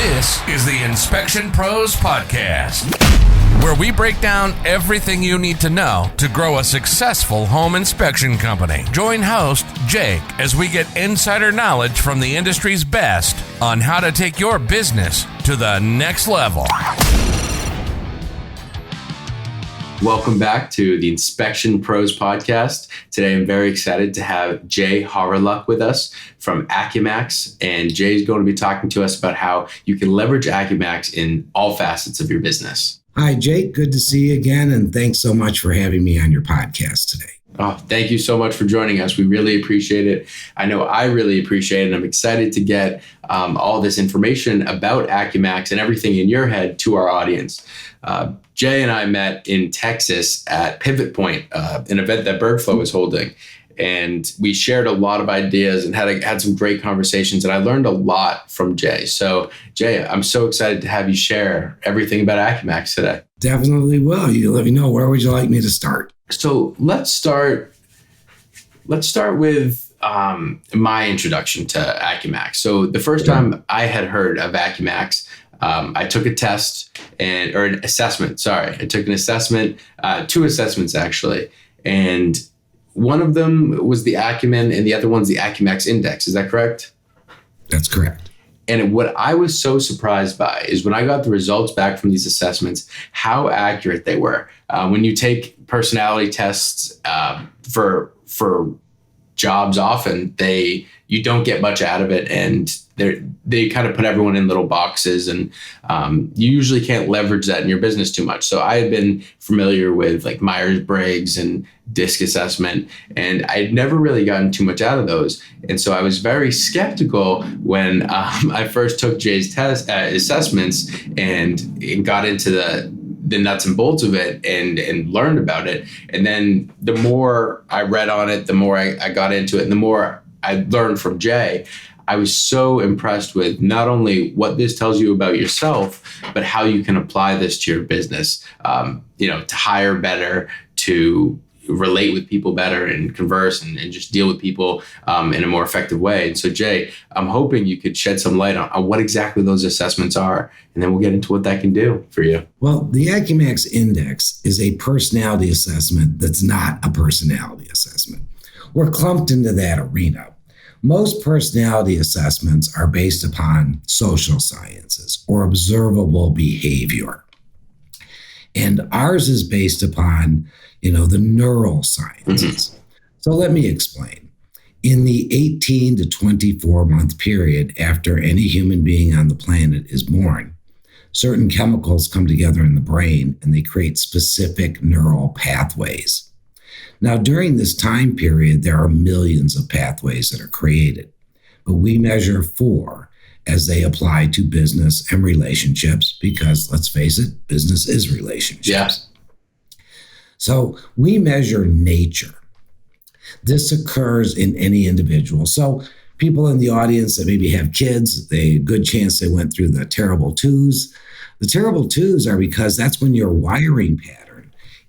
This is the Inspection Pros Podcast, where we break down everything you need to know to grow a successful home inspection company. Join host Jake as we get insider knowledge from the industry's best on how to take your business to the next level. Welcome back to the Inspection Pros Podcast. Today, I'm very excited to have Jay Hawreluk with us from AcuMax. And Jay is going to be talking to us about how you can leverage AcuMax in all facets of your business. Hi, Jake. Good to see you again. And thanks so much for having me on your podcast today. Oh, thank you so much for joining us. We really appreciate it. I know I really appreciate it. I'm excited to get all this information about AcuMax and everything in your head to our audience. Jay and I met in Texas at Pivot Point, an event that BirdFlow was holding. And we shared a lot of ideas and had some great conversations. And I learned a lot from Jay. So, Jay, I'm so excited to have you share everything about AcuMax today. Definitely will. You let me know. Where would you like me to start? So let's start with my introduction to AcuMax. So the first time I had heard of AcuMax, I took a test or an assessment. Sorry, I took an assessment, two assessments actually, and one of them was the Acumen, and the other one's the AcuMax Index. Is that correct? That's correct. And what I was so surprised by is when I got the results back from these assessments, how accurate they were. When you take personality tests for jobs, often you don't get much out of it, and they kind of put everyone in little boxes, and you usually can't leverage that in your business too much. So I had been familiar with like Myers-Briggs and DISC assessment, and I'd never really gotten too much out of those. And so I was very skeptical when I first took Jay's test assessments and got into the nuts and bolts of it and learned about it. And then the more I read on it, the more I got into it, and the more I learned from Jay. I was so impressed with not only what this tells you about yourself, but how you can apply this to your business, to hire better, to relate with people better and converse and just deal with people in a more effective way. And so, Jay, I'm hoping you could shed some light on what exactly those assessments are, and then we'll get into what that can do for you. Well, the AcuMax Index is a personality assessment that's not a personality assessment. We're clumped into that arena. Most personality assessments are based upon social sciences or observable behavior. And ours is based upon, the neurosciences. Mm-hmm. So let me explain. In the 18 to 24 month period after any human being on the planet is born, certain chemicals come together in the brain and they create specific neural pathways. Now, during this time period, there are millions of pathways that are created, but we measure 4 as they apply to business and relationships because, let's face it, business is relationships. Yeah. So we measure nature. This occurs in any individual. So people in the audience that maybe have kids, a good chance they went through the terrible twos. The terrible twos are because that's when your wiring pattern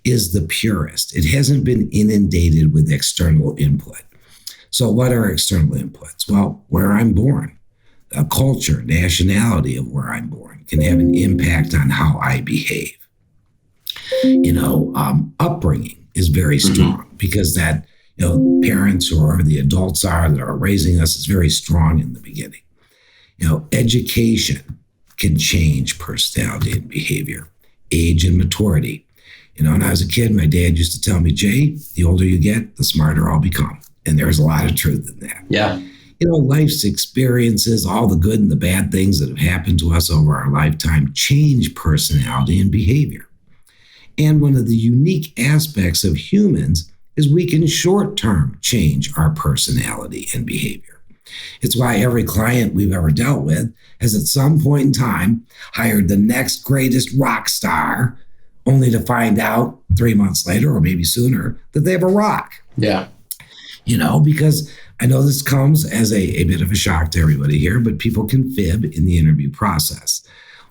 is the purest. It hasn't been inundated with external input. So what are external inputs? Well, where I'm born, a culture, nationality of where I'm born can have an impact on how I behave. Upbringing is very strong because that, parents or the adults that are raising us is very strong in the beginning. Education can change personality and behavior, age and maturity. When I was a kid, my dad used to tell me, Jay, the older you get, the smarter I'll become. And there's a lot of truth in that. Yeah. Life's experiences, all the good and the bad things that have happened to us over our lifetime change personality and behavior. And one of the unique aspects of humans is we can short-term change our personality and behavior. It's why every client we've ever dealt with has at some point in time hired the next greatest rock star, only to find out 3 months later or maybe sooner that they have a rock. Yeah. Because I know this comes as a bit of a shock to everybody here, but people can fib in the interview process.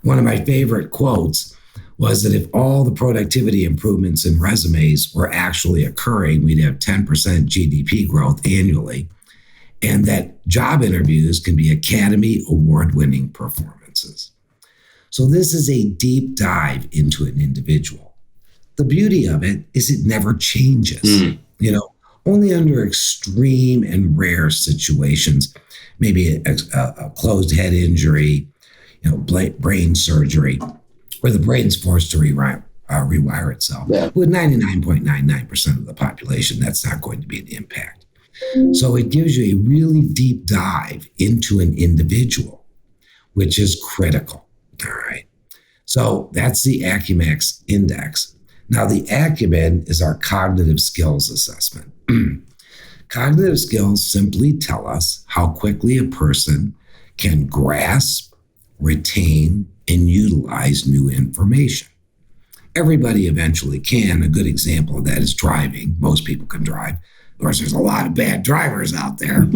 One of my favorite quotes was that if all the productivity improvements in resumes were actually occurring, we'd have 10% GDP growth annually, and that job interviews can be Academy Award-winning performances. So this is a deep dive into an individual. The beauty of it is it never changes. Only under extreme and rare situations, maybe a closed head injury, brain surgery, where the brain's forced to rewire itself. Yeah. With 99.99% of the population, that's not going to be an impact. So it gives you a really deep dive into an individual, which is critical. All right. So that's the AcuMax Index. Now, the acumen is our cognitive skills assessment. Cognitive skills simply tell us how quickly a person can grasp, retain, and utilize new information. Everybody eventually can. A good example of that is driving. Most people can drive. Of course, there's a lot of bad drivers out there.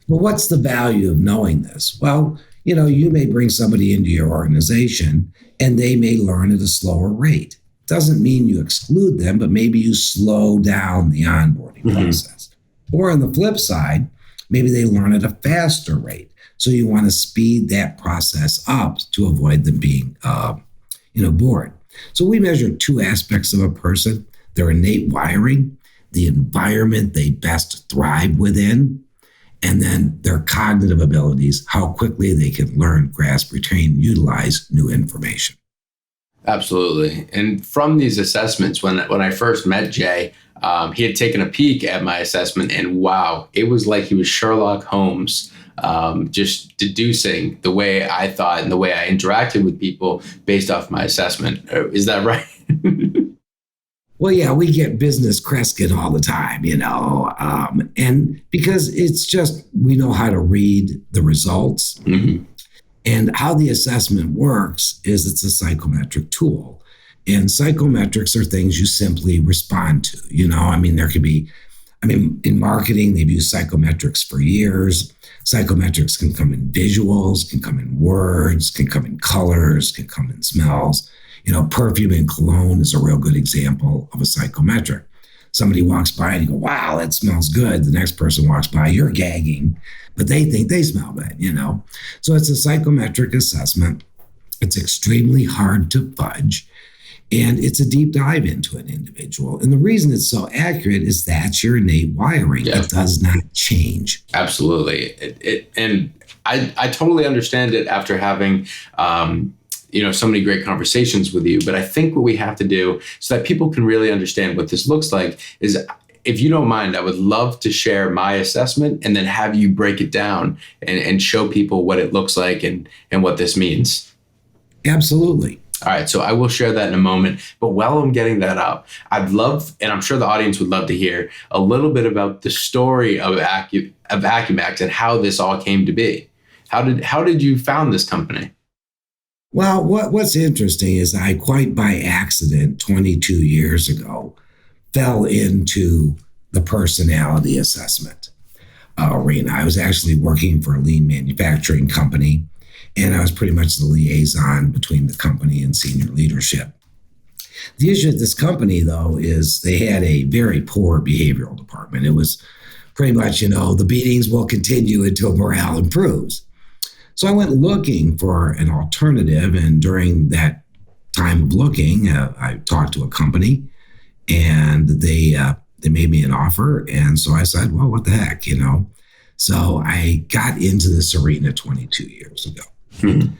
But what's the value of knowing this? Well, you may bring somebody into your organization and they may learn at a slower rate. Doesn't mean you exclude them, but maybe you slow down the onboarding process. Or on the flip side, maybe they learn at a faster rate. So you want to speed that process up to avoid them being, bored. So we measure two aspects of a person: their innate wiring, the environment they best thrive within, and then their cognitive abilities, how quickly they can learn, grasp, retain, utilize new information. Absolutely. And from these assessments, when I first met Jay, he had taken a peek at my assessment, and wow, it was like he was Sherlock Holmes, just deducing the way I thought and the way I interacted with people based off my assessment. Is that right? Well, yeah, we get business Kreskin all the time, and because it's just, we know how to read the results. Mm-hmm. And how the assessment works is it's a psychometric tool. And psychometrics are things you simply respond to. There could be, in marketing, they've used psychometrics for years. Psychometrics can come in visuals, can come in words, can come in colors, can come in smells. Perfume and cologne is a real good example of a psychometric. Somebody walks by and you go, wow, that smells good. The next person walks by, you're gagging, but they think they smell good, So it's a psychometric assessment. It's extremely hard to fudge, and it's a deep dive into an individual. And the reason it's so accurate is that's your innate wiring. Yeah. It does not change. Absolutely. And I totally understand it after having so many great conversations with you. But I think what we have to do so that people can really understand what this looks like is, if you don't mind, I would love to share my assessment and then have you break it down and show people what it looks like and what this means. Absolutely. All right. So I will share that in a moment. But while I'm getting that out, I'd love, and I'm sure the audience would love to hear a little bit about the story of AcuMax and how this all came to be. How did you found this company? Well, what's interesting is I, quite by accident, 22 years ago, fell into the personality assessment arena. I was actually working for a lean manufacturing company, and I was pretty much the liaison between the company and senior leadership. The issue at this company, though, is they had a very poor behavioral department. It was pretty much, the beatings will continue until morale improves. So I went looking for an alternative, and during that time of looking, I talked to a company, and they made me an offer, and so I said, well, what the heck, So I got into this arena 22 years ago. Mm-hmm.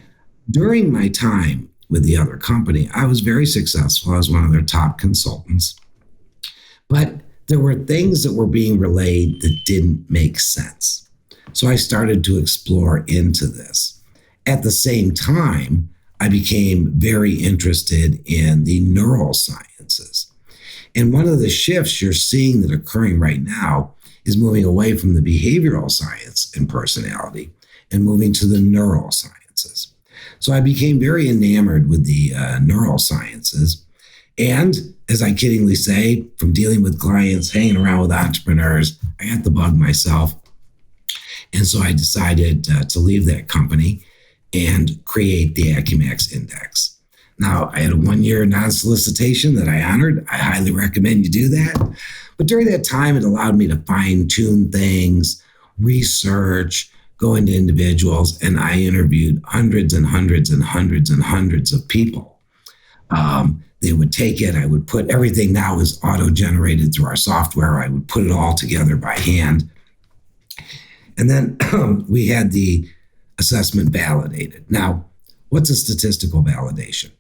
During my time with the other company, I was very successful. I was one of their top consultants, but there were things that were being relayed that didn't make sense. So I started to explore into this. At the same time, I became very interested in the neurosciences. And one of the shifts you're seeing that occurring right now is moving away from the behavioral science and personality and moving to the neurosciences. So I became very enamored with the neurosciences. And as I kiddingly say, from dealing with clients, hanging around with entrepreneurs, I got the bug myself. And so I decided to leave that company and create the AcuMax Index. Now, I had a 1-year non-solicitation that I honored. I highly recommend you do that. But during that time, it allowed me to fine-tune things, research, go into individuals, and I interviewed hundreds and hundreds and hundreds and hundreds of people. They would take it. I would put everything now is auto-generated through our software. I would put it all together by hand. And then we had the assessment validated. Now, what's a statistical validation?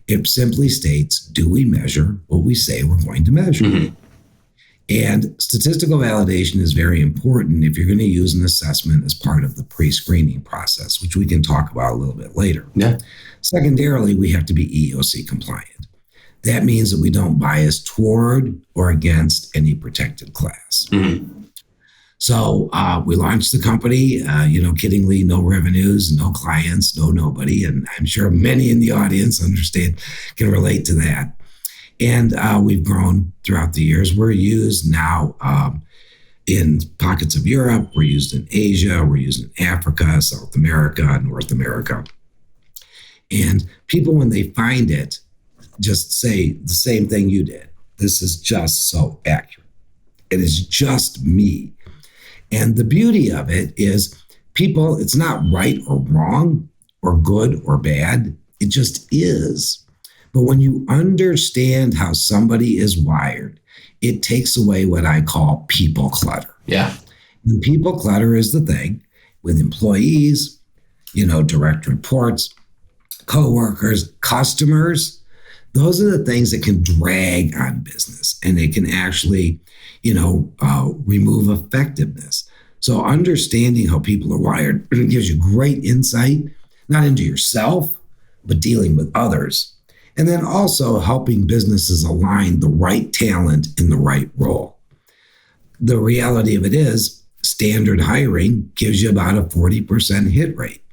It simply states, do we measure what we say we're going to measure? Mm-hmm. And statistical validation is very important if you're going to use an assessment as part of the pre-screening process, which we can talk about a little bit later. Yeah. Secondarily, we have to be EEOC compliant. That means that we don't bias toward or against any protected class. Mm-hmm. So we launched the company, kiddingly, no revenues, no clients, no nobody. And I'm sure many in the audience can relate to that. And we've grown throughout the years. We're used now in pockets of Europe. We're used in Asia. We're used in Africa, South America, North America. And people, when they find it, just say the same thing you did. This is just so accurate. It is just me. And the beauty of it is people, it's not right or wrong or good or bad. It just is. But when you understand how somebody is wired, it takes away what I call people clutter. Yeah. And people clutter is the thing with employees, direct reports, coworkers, customers. Those are the things that can drag on business, and it can actually, remove effectiveness. So understanding how people are wired gives you great insight, not into yourself, but dealing with others. And then also helping businesses align the right talent in the right role. The reality of it is standard hiring gives you about a 40% hit rate.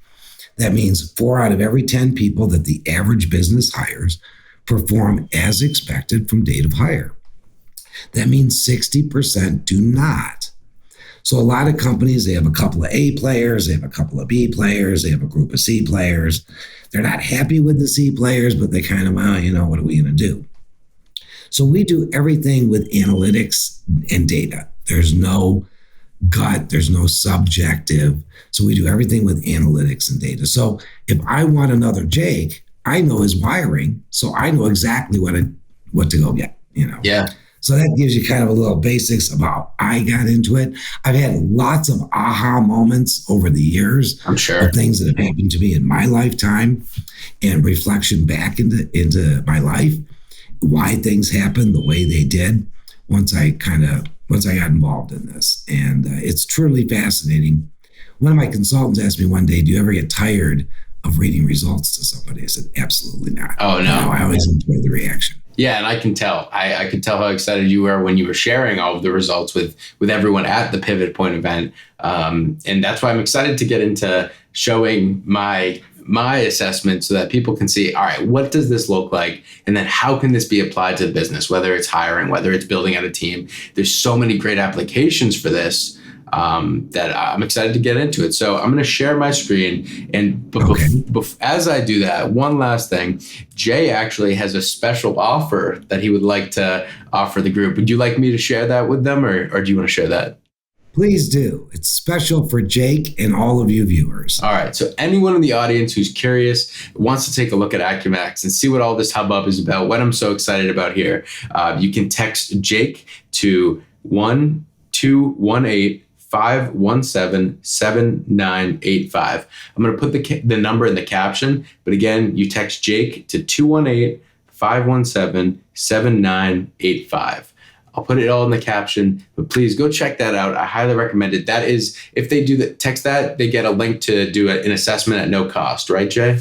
That means 4 out of every 10 people that the average business hires perform as expected from date of hire. That means 60% do not. So a lot of companies, they have a couple of A players, they have a couple of B players, they have a group of C players. They're not happy with the C players, but they kind of, what are we going to do? So we do everything with analytics and data. There's no gut, there's no subjective. So we do everything with analytics and data. So if I want another Jake, I know his wiring, so I know exactly what to go get, Yeah. So that gives you kind of a little basics about I got into it. I've had lots of aha moments over the years. I'm sure. Of things that have happened to me in my lifetime and reflection back into my life, why things happened the way they did once I got involved in this. And it's truly fascinating. One of my consultants asked me one day, do you ever get tired of reading results to somebody? I said, absolutely not. Oh, no. I always enjoy the reaction. Yeah, and I can tell. I could tell how excited you were when you were sharing all of the results with everyone at the Pivot Point event. And that's why I'm excited to get into showing my assessment so that people can see, all right, what does this look like? And then how can this be applied to the business, whether it's hiring, whether it's building out a team. There's so many great applications for this that I'm excited to get into it. So I'm going to share my screen. And as I do that, one last thing, Jay actually has a special offer that he would like to offer the group. Would you like me to share that with them, or do you want to share that? Please do. It's special for Jake and all of you viewers. All right. So anyone in the audience who's curious, wants to take a look at AcuMax and see what all this hubbub is about, what I'm so excited about here, you can text Jake to 1-218-517-7985. I'm going to put the number in the caption, but again, you text Jake to 218-517-7985. I'll put it all in the caption, but please go check that out. I highly recommend it. That is, if they do that, text that, they get a link to do an assessment at no cost, right, Jay?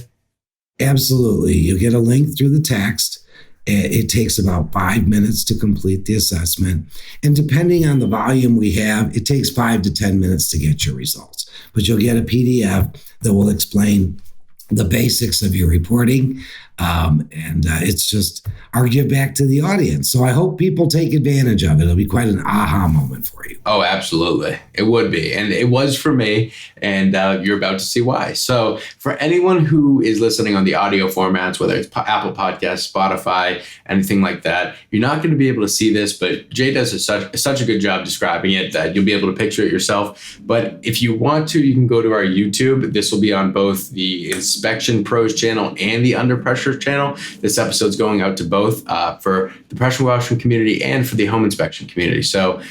Absolutely. You get a link through the text. It takes about 5 minutes to complete the assessment. And depending on the volume we have, it takes 5 to 10 minutes to get your results. But you'll get a PDF that will explain the basics of your reporting. It's just our give back to the audience. So I hope people take advantage of it. It'll be quite an aha moment for you. Oh, absolutely. It would be. And it was for me. And you're about to see why. So for anyone who is listening on the audio formats, whether it's Apple Podcasts, Spotify, anything like that, you're not going to be able to see this, but Jay does such a good job describing it that you'll be able to picture it yourself. But if you want to, you can go to our YouTube. This will be on both the Inspection Pros channel and the Under Pressure channel. This episode's going out to both for the pressure washing community and for the home inspection community. So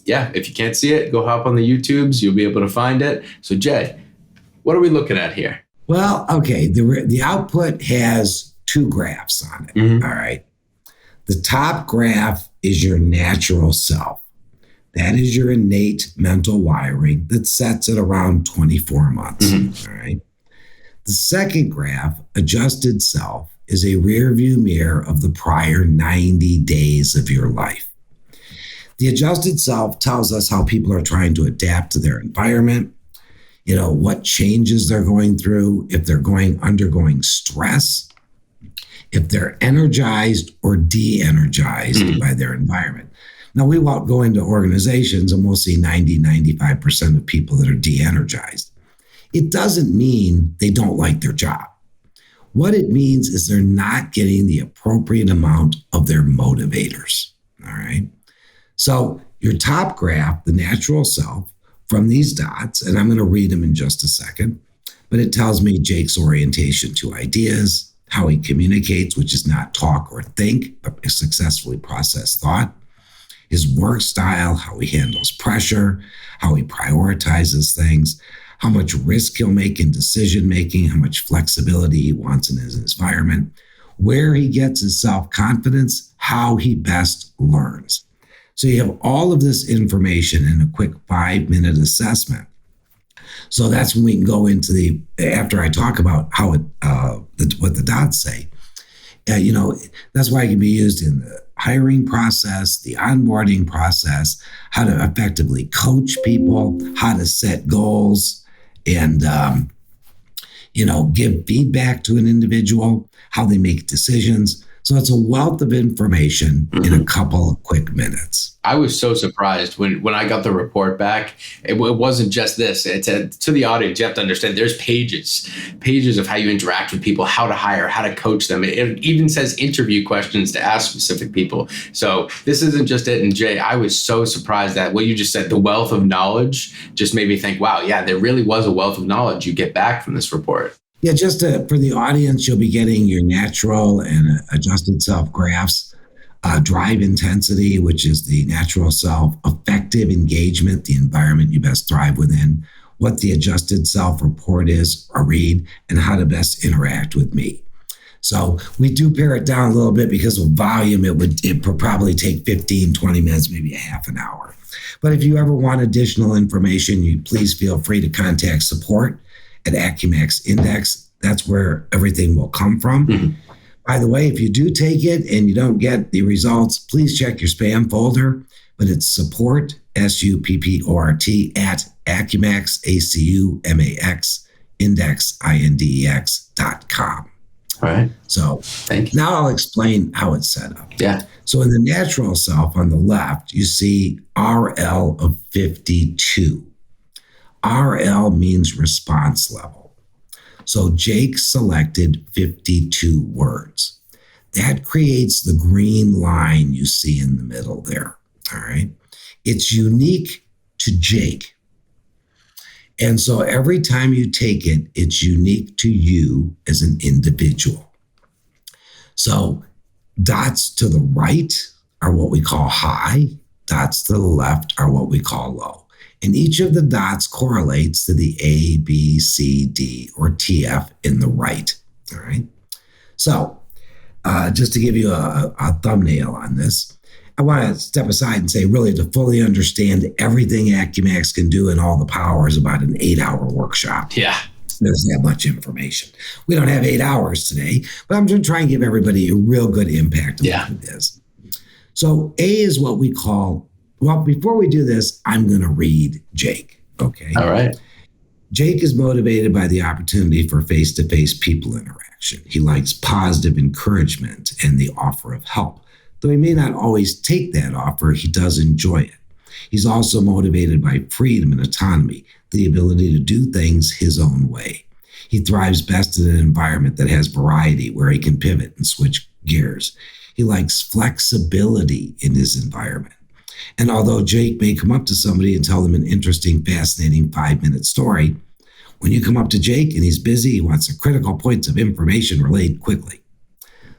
if you can't see it, go hop on the YouTubes. You'll be able to find it. So Jay, what are we looking at here? Well, okay. The output has two graphs on it. Mm-hmm. All right. The top graph is your natural self. That is your innate mental wiring that sets at around 24 months. Mm-hmm. All right. The second graph, adjusted self, is a rear view mirror of the prior 90 days of your life. The adjusted self tells us how people are trying to adapt to their environment, what changes they're going through, if they're undergoing stress, if they're energized or de-energized by their environment. Now, we won't go into organizations and we'll see 95% of people that are de-energized. It doesn't mean they don't like their job. What it means is they're not getting the appropriate amount of their motivators, all right? So your top graph, the natural self, from these dots, and I'm going to read them in just a second, but it tells me Jake's orientation to ideas, how he communicates, which is not talk or think, but successfully process thought, his work style, how he handles pressure, how he prioritizes things, how much risk he'll make in decision-making, how much flexibility he wants in his environment, where he gets his self-confidence, how he best learns. So you have all of this information in a quick 5-minute assessment. So that's when we can go into after I talk about how what the dots say. That's why it can be used in the hiring process, the onboarding process, how to effectively coach people, how to set goals, and give feedback to an individual, how they make decisions. So it's a wealth of information in a couple of quick minutes. I was so surprised when I got the report back. It wasn't just this. It's to the audience, you have to understand there's pages of how you interact with people, how to hire, how to coach them. It even says interview questions to ask specific people. So this isn't just it. And Jay, I was so surprised that what you just said, the wealth of knowledge, just made me think, wow, yeah, there really was a wealth of knowledge you get back from this report. Yeah, just for the audience, you'll be getting your natural and adjusted self graphs, drive intensity, which is the natural self, effective engagement, the environment you best thrive within, what the adjusted self report is, or read, and how to best interact with me. So we do pare it down a little bit because of volume. It would probably take 15, 20 minutes, maybe a half an hour. But if you ever want additional information, you please feel free to contact support at AcuMax Index. That's where everything will come from. Mm-hmm. By the way, if you do take it and you don't get the results, please check your spam folder. But it's support, SUPPORT, at AcuMax, ACUMAX, Index, INDEX.com. All right. So thank you. Now I'll explain how it's set up. Yeah. So in the natural self on the left, you see RL of 52. RL means response level. So Jake selected 52 words. That creates the green line you see in the middle there. All right. It's unique to Jake. And so every time you take it, it's unique to you as an individual. So dots to the right are what we call high. Dots to the left are what we call low. And each of the dots correlates to the A, B, C, D, or TF in the right. All right. So just to give you a thumbnail on this, I want to step aside and say, really, to fully understand everything AcuMax can do and all the power is about an 8-hour workshop. Yeah. There's that much information. We don't have 8 hours today, but I'm going to try and give everybody a real good impact of what it is. So A is what we call, well, before we do this, I'm going to read Jake. Okay. All right. Jake is motivated by the opportunity for face-to-face people interaction. He likes positive encouragement and the offer of help. Though he may not always take that offer, he does enjoy it. He's also motivated by freedom and autonomy, the ability to do things his own way. He thrives best in an environment that has variety, where he can pivot and switch gears. He likes flexibility in his environment. And although Jake may come up to somebody and tell them an interesting, fascinating 5-minute story, when you come up to Jake and he's busy, he wants the critical points of information relayed quickly.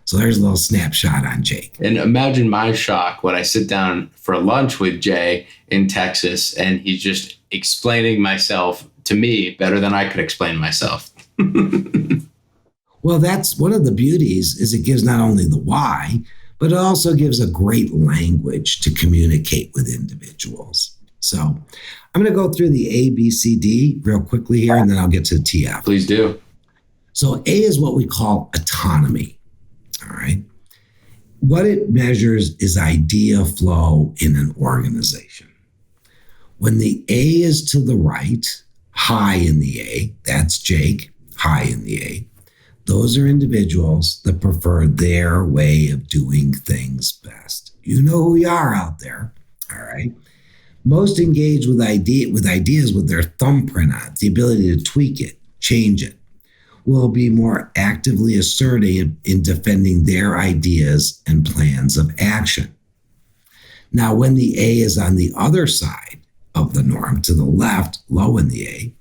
So there's a little snapshot on Jake. And imagine my shock when I sit down for lunch with Jay in Texas and he's just explaining myself to me better than I could explain myself. Well, that's one of the beauties, is it gives not only the why, but it also gives a great language to communicate with individuals. So I'm going to go through the A, B, C, D real quickly here, and then I'll get to TF. Please do. So A is what we call autonomy. All right. What it measures is idea flow in an organization. When the A is to the right, high in the A, that's Jake, high in the A. Those are individuals that prefer their way of doing things best. You know who you are out there. All right. Most engage with ideas with their thumbprint on it, the ability to tweak it, change it, will be more actively assertive in defending their ideas and plans of action. Now, when the A is on the other side of the norm, to the left, low in the A,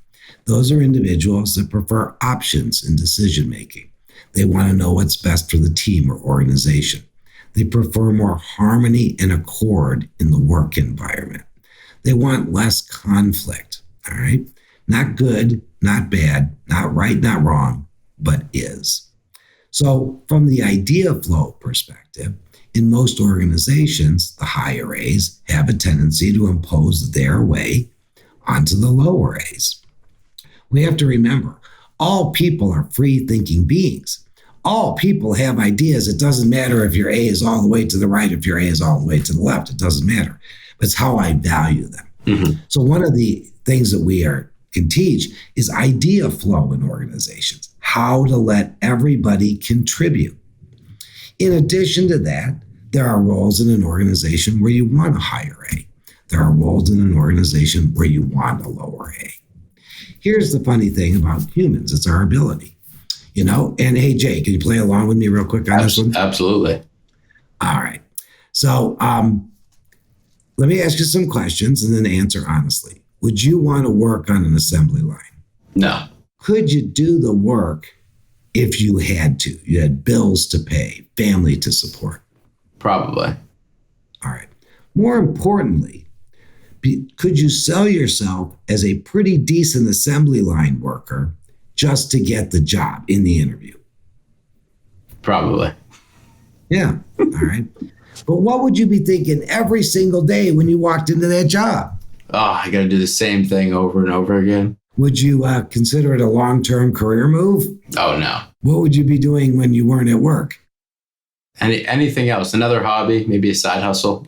those are individuals that prefer options in decision making. They want to know what's best for the team or organization. They prefer more harmony and accord in the work environment. They want less conflict, all right? Not good, not bad, not right, not wrong, but is. So from the idea flow perspective, in most organizations, the higher A's have a tendency to impose their way onto the lower A's. We have to remember, all people are free-thinking beings. All people have ideas. It doesn't matter if your A is all the way to the right, if your A is all the way to the left. It doesn't matter. But it's how I value them. Mm-hmm. So one of the things that we can teach is idea flow in organizations, how to let everybody contribute. In addition to that, there are roles in an organization where you want a higher A. There are roles in an organization where you want a lower A. Here's the funny thing about humans. It's our ability, and hey, Jay, can you play along with me real quick on this one? Absolutely. All right. So let me ask you some questions and then answer honestly. Would you want to work on an assembly line? No. Could you do the work if you had to? You had bills to pay, family to support. Probably. All right. More importantly, could you sell yourself as a pretty decent assembly line worker just to get the job in the interview? Probably. Yeah. All right. But what would you be thinking every single day when you walked into that job? Oh, I got to do the same thing over and over again. Would you consider it a long-term career move? Oh, no. What would you be doing when you weren't at work? Anything else? Another hobby, maybe a side hustle.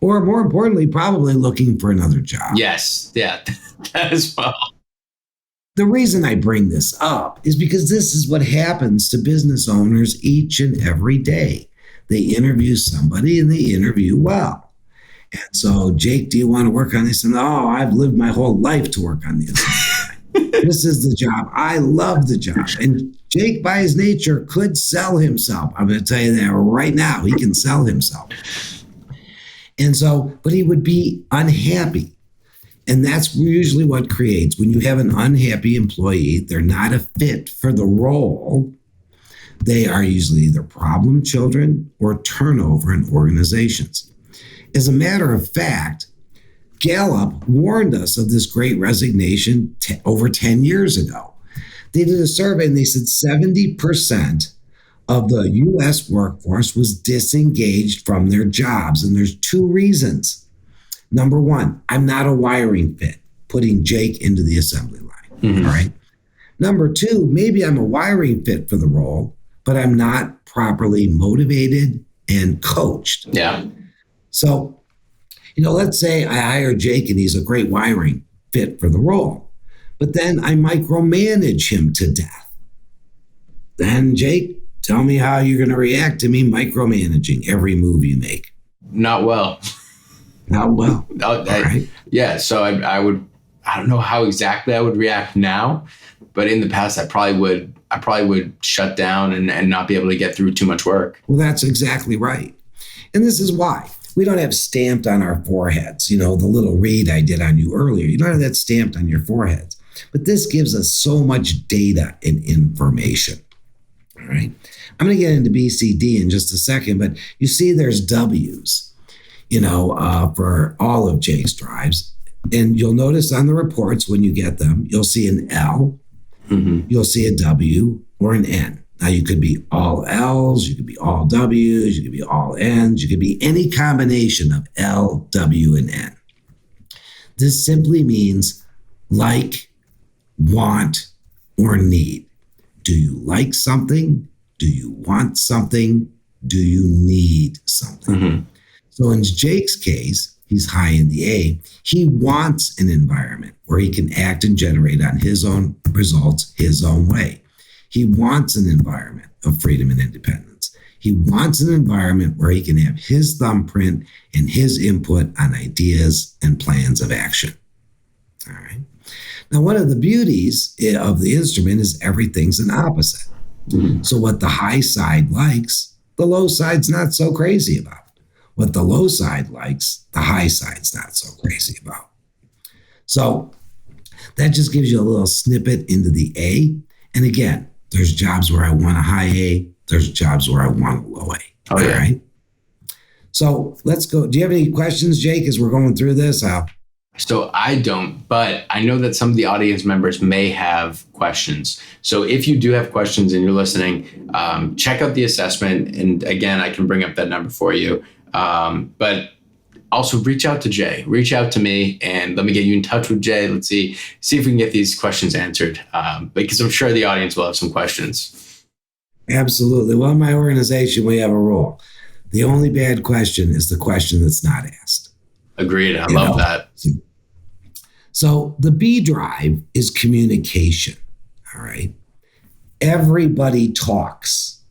Or more importantly, probably looking for another job. Yes. Yeah, that as well. The reason I bring this up is because this is what happens to business owners each and every day. They interview somebody and they interview well. And so, Jake, do you want to work on this? And I've lived my whole life to work on this. This is the job. I love the job. And Jake, by his nature, could sell himself. I'm going to tell you that right now. He can sell himself. And so, but he would be unhappy. And that's usually what creates, when you have an unhappy employee, they're not a fit for the role. They are usually either problem children or turnover in organizations. As a matter of fact, Gallup warned us of this great resignation over 10 years ago. They did a survey and they said 70% of the U.S. workforce was disengaged from their jobs. And there's two reasons. Number one, I'm not a wiring fit, putting Jake into the assembly line. Mm-hmm. All right. Number two, maybe I'm a wiring fit for the role, but I'm not properly motivated and coached. Yeah. So, let's say I hire Jake and he's a great wiring fit for the role. But then I micromanage him to death. Then, Jake, tell me how you're going to react to me micromanaging every move you make. Not well. Not well. Right. Yeah. So I don't know how exactly I would react now, but in the past, I probably would shut down and not be able to get through too much work. Well, that's exactly right. And this is why we don't have stamped on our foreheads, the little read I did on you earlier. You don't have that stamped on your foreheads. But this gives us so much data and information. All right. I'm going to get into BCD in just a second, but you see there's W's, for all of Jake's drives. And you'll notice on the reports when you get them, you'll see an L, you'll see a W, or an N. Now, you could be all L's, you could be all W's, you could be all N's, you could be any combination of L, W, and N. This simply means like, want, or need. Do you like something? Do you want something? Do you need something? So in Jake's case, he's high in the A. He wants an environment where he can act and generate on his own results his own way. He wants an environment of freedom and independence. He wants an environment where he can have his thumbprint and his input on ideas and plans of action. All right. Now, one of the beauties of the instrument is everything's an opposite. So what the high side likes, the low side's not so crazy about. What the low side likes, the high side's not so crazy about. So that just gives you a little snippet into the A. And again, there's jobs where I want a high A. There's jobs where I want a low A. Oh, yeah. All right. So let's go. Do you have any questions, Jake, as we're going through this? So I don't, but I know that some of the audience members may have questions. So if you do have questions and you're listening, check out the assessment. And again, I can bring up that number for you. But also reach out to Jay, reach out to me, and let me get you in touch with Jay. Let's see if we can get these questions answered, because I'm sure the audience will have some questions. Absolutely. Well, in my organization, we have a rule. The only bad question is the question that's not asked. Agreed. I love that. So the B drive is communication. All right. Everybody talks.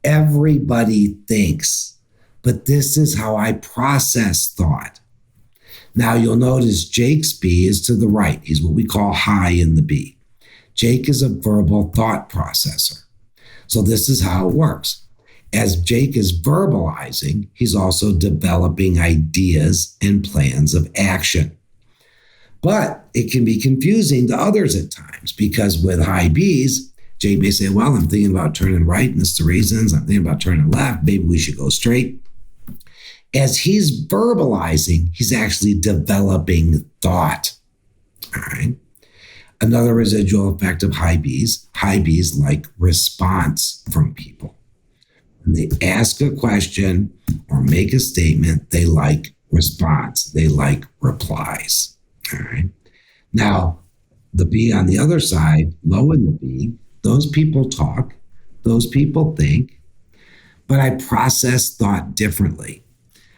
Everybody thinks. But this is how I process thought. Now you'll notice Jake's B is to the right. He's what we call high in the B. Jake is a verbal thought processor. So this is how it works. As Jake is verbalizing, he's also developing ideas and plans of action. But it can be confusing to others at times because with high Bs, Jake may say, well, I'm thinking about turning right and it's the reasons. I'm thinking about turning left. Maybe we should go straight. As he's verbalizing, he's actually developing thought. All right. Another residual effect of high Bs like response from people. When they ask a question or make a statement, they like response. They like replies. All right. Now, the B on the other side, low in the B, those people talk, those people think, but I process thought differently.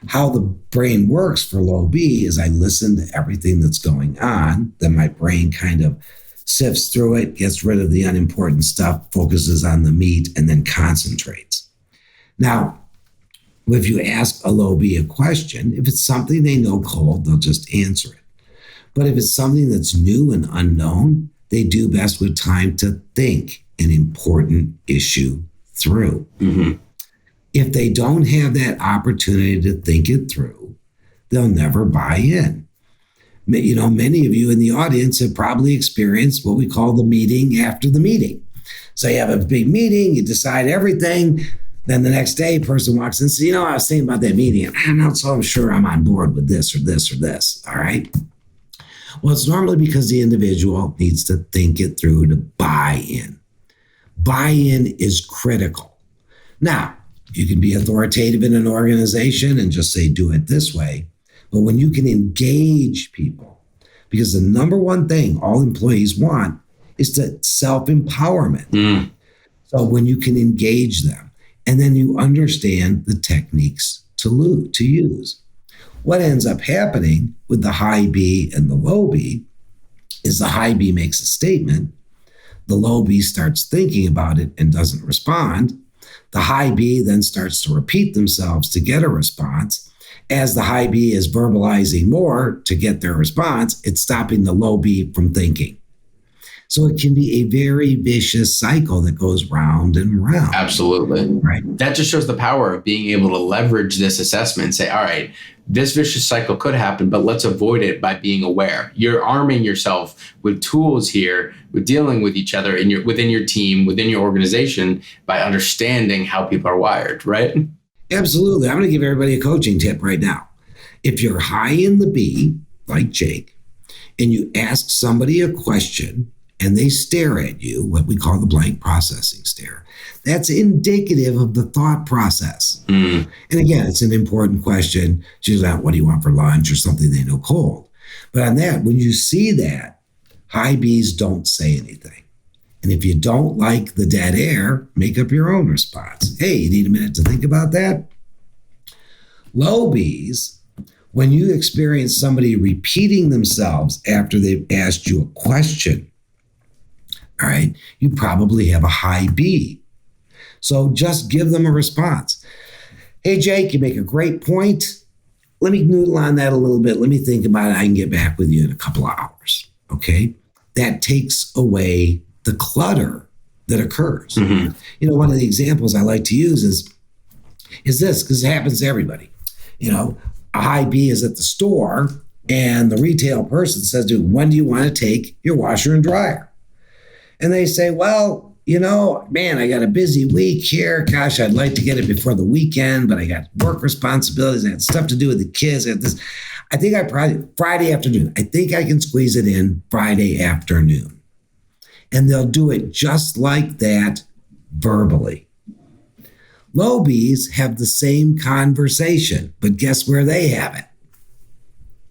How the brain works for low B is I listen to everything that's going on, then my brain kind of sifts through it, gets rid of the unimportant stuff, focuses on the meat, and then concentrates. Now, if you ask a low B a question, if it's something they know cold, they'll just answer it. But if it's something that's new and unknown, they do best with time to think an important issue through. If they don't have that opportunity to think it through, they'll never buy in. Many of you in the audience have probably experienced what we call the meeting after the meeting. So you have a big meeting, you decide everything. Then the next day, a person walks in and says, I was thinking about that meeting. I'm not so sure I'm on board with this or this or this. All right. Well, it's normally because the individual needs to think it through to buy in. Buy-in is critical. Now, you can be authoritative in an organization and just say, do it this way. But when you can engage people, because the number one thing all employees want is to self-empowerment. So when you can engage them, and then you understand the techniques to use. What ends up happening with the high B and the low B is the high B makes a statement, the low B starts thinking about it and doesn't respond. The high B then starts to repeat themselves to get a response. As the high B is verbalizing more to get their response, it's stopping the low B from thinking. So it can be a very vicious cycle that goes round and round. Absolutely. Right. That just shows the power of being able to leverage this assessment and say, all right, this vicious cycle could happen, but let's avoid it by being aware. You're arming yourself with tools here, with dealing with each other within your team, within your organization, by understanding how people are wired, right? Absolutely. I'm going to give everybody a coaching tip right now. If you're high in the B, like Jake, and you ask somebody a question and they stare at you, what we call the blank processing stare, that's indicative of the thought process. And again, it's an important question. She's like, what do you want for lunch, or something they know cold. But on that, when you see that, high Bs don't say anything. And if you don't like the dead air, make up your own response. Hey, you need a minute to think about that? Low Bs, when you experience somebody repeating themselves after they've asked you a question, all right, you probably have a high B. So just give them a response. Hey, Jake, you make a great point. Let me noodle on that a little bit. Let me think about it. I can get back with you in a couple of hours. Okay? That takes away the clutter that occurs. You know, one of the examples I like to use is this, because it happens to everybody. You know, a high B is at the store and the retail person says, dude, when do you want to take your washer and dryer? And they say, well, you know, man, I got a busy week here. Gosh, I'd like to get it before the weekend, but I got work responsibilities. I got stuff to do with the kids. I got this. I think Friday afternoon. I think I can squeeze it in Friday afternoon. And they'll do it just like that verbally. Low Bs have the same conversation, but guess where they have it?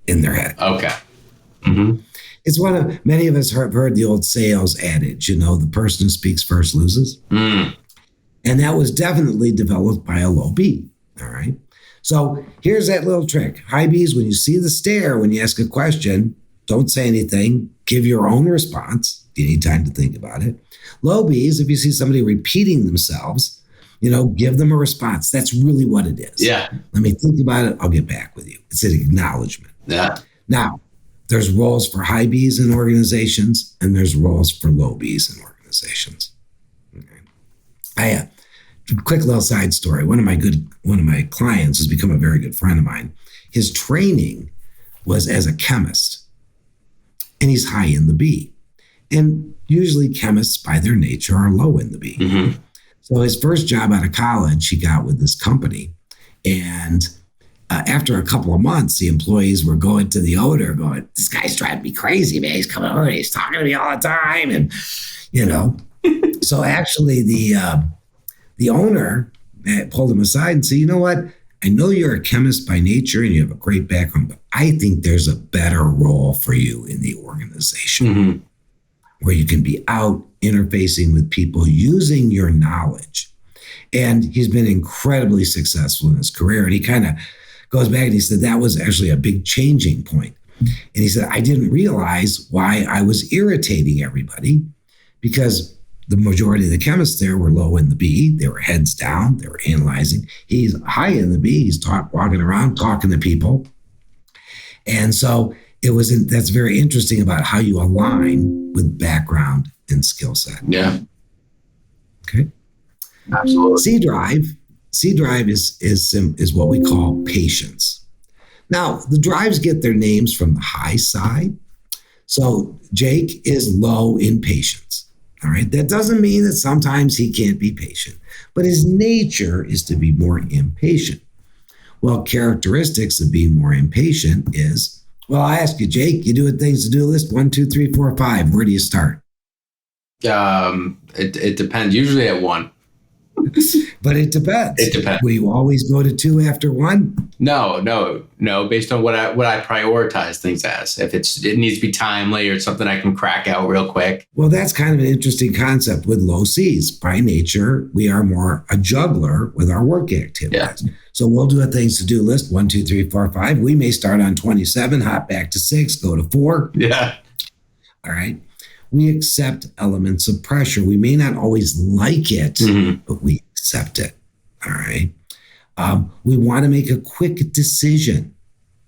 In their head. Okay. It's many of us have heard the old sales adage, you know, the person who speaks first loses. And that was definitely developed by a low B. All right. So here's that little trick. High Bs, when you see the stare, when you ask a question, don't say anything. Give your own response. You need time to think about it. Low Bs, if you see somebody repeating themselves, you know, give them a response. That's really what it is. Yeah. Let me think about it. I'll get back with you. It's an acknowledgement. Yeah. Now, there's roles for high Bs in organizations, and there's roles for low Bs in organizations. Okay. Quick little side story. One of my clients has become a very good friend of mine. His training was as a chemist, and he's high in the B. And usually chemists by their nature are low in the B. So his first job out of college, he got with this company. And after a couple of months, the employees were going to the owner going, this guy's driving me crazy, man. He's coming over, he's talking to me all the time. And, you know, so actually the owner pulled him aside and said, you know what? I know you're a chemist by nature and you have a great background, but I think there's a better role for you in the organization where you can be out interfacing with people using your knowledge. And he's been incredibly successful in his career. And he kind of goes back and he said, that was actually a big changing point. And he said, I didn't realize why I was irritating everybody, because the majority of the chemists there were low in the B. They were heads down. They were analyzing. He's high in the B. He's walking around, talking to people. And so that's very interesting about how you align with background and skill set. Yeah. Okay. Absolutely. C drive is what we call patience. Now, the drives get their names from the high side. So Jake is low in patience. All right. That doesn't mean that sometimes he can't be patient, but his nature is to be more impatient. Well, characteristics of being more impatient is, well, I ask you, Jake, you do a things to do list 1, 2, 3, 4, 5. Where do you start? It depends. Usually at 1. But it depends. It depends. Will you always go to 2 after 1? No. Based on what I prioritize things as. If it needs to be timely or something I can crack out real quick. Well, that's kind of an interesting concept with low Cs. By nature, we are more a juggler with our work activities. Yeah. So we'll do a things to do list 1, 2, 3, 4, 5. We may start on 27, hop back to 6, go to 4. Yeah. All right. We accept elements of pressure. We may not always like it, but we accept it. All right. We want to make a quick decision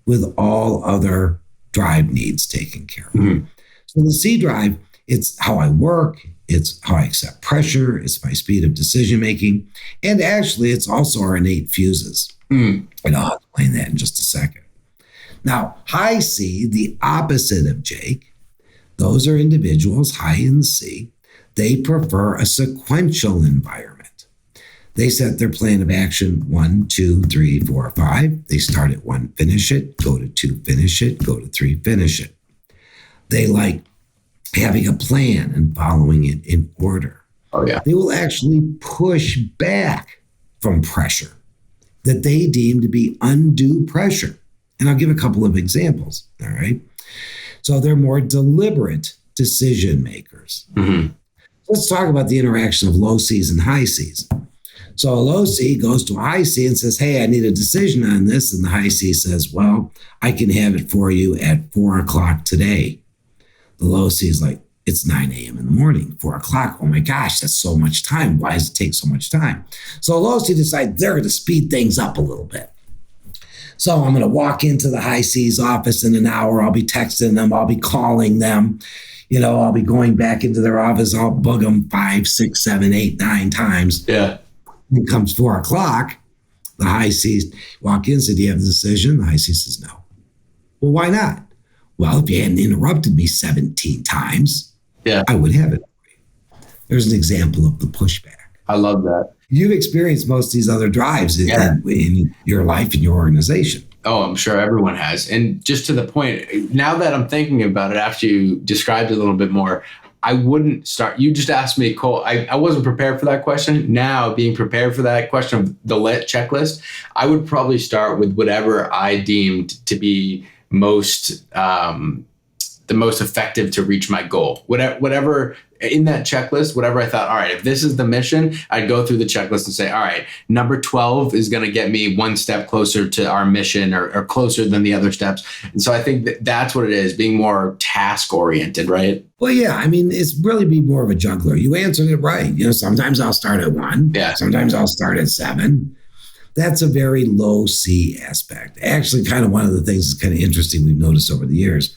with all other drive needs taken care of. So the C drive, it's how I work. It's how I accept pressure. It's my speed of decision making. And actually, it's also our innate fuses. And I'll explain that in just a second. Now, high C, the opposite of Jake, those are individuals, high in C. They prefer a sequential environment. They set their plan of action 1, 2, 3, 4, 5. They start at 1, finish it, go to 2, finish it, go to 3, finish it. They like having a plan and following it in order. Oh, yeah. They will actually push back from pressure that they deem to be undue pressure. And I'll give a couple of examples, all right? So they're more deliberate decision makers. Let's talk about the interaction of low C's and high C's. So a low C goes to a high C and says, hey, I need a decision on this. And the high C says, well, I can have it for you at 4 o'clock today. The low C is like, it's 9 a.m. in the morning, 4 o'clock. Oh my gosh, that's so much time. Why does it take so much time? So a low C decides they're going to speed things up a little bit. So I'm going to walk into the high C's office in an hour. I'll be texting them. I'll be calling them. You know, I'll be going back into their office. I'll bug them 5, 6, 7, 8, 9 times. Yeah. When it comes 4 o'clock, the high C's walk in and say, do you have the decision? The high C says, no. Well, why not? Well, if you hadn't interrupted me 17 times, I would have it. There's an example of the pushback. I love that. You've experienced most of these other drives in your life and your organization. Oh, I'm sure everyone has. And just to the point, now that I'm thinking about it, after you described it a little bit more, I wouldn't start. You just asked me, Cole, I wasn't prepared for that question. Now, being prepared for that question of the checklist, I would probably start with whatever I deemed to be the most effective to reach my goal. Whatever in that checklist, whatever I thought, all right, if this is the mission, I'd go through the checklist and say, all right, number 12 is going to get me one step closer to our mission or closer than the other steps. And so I think that's what it is, being more task oriented, right? Well, yeah, I mean, it's really be more of a juggler. You answered it right. You know, sometimes I'll start at 1. Yeah. Sometimes I'll start at 7. That's a very low C aspect. Actually, kind of one of the things that's kind of interesting we've noticed over the years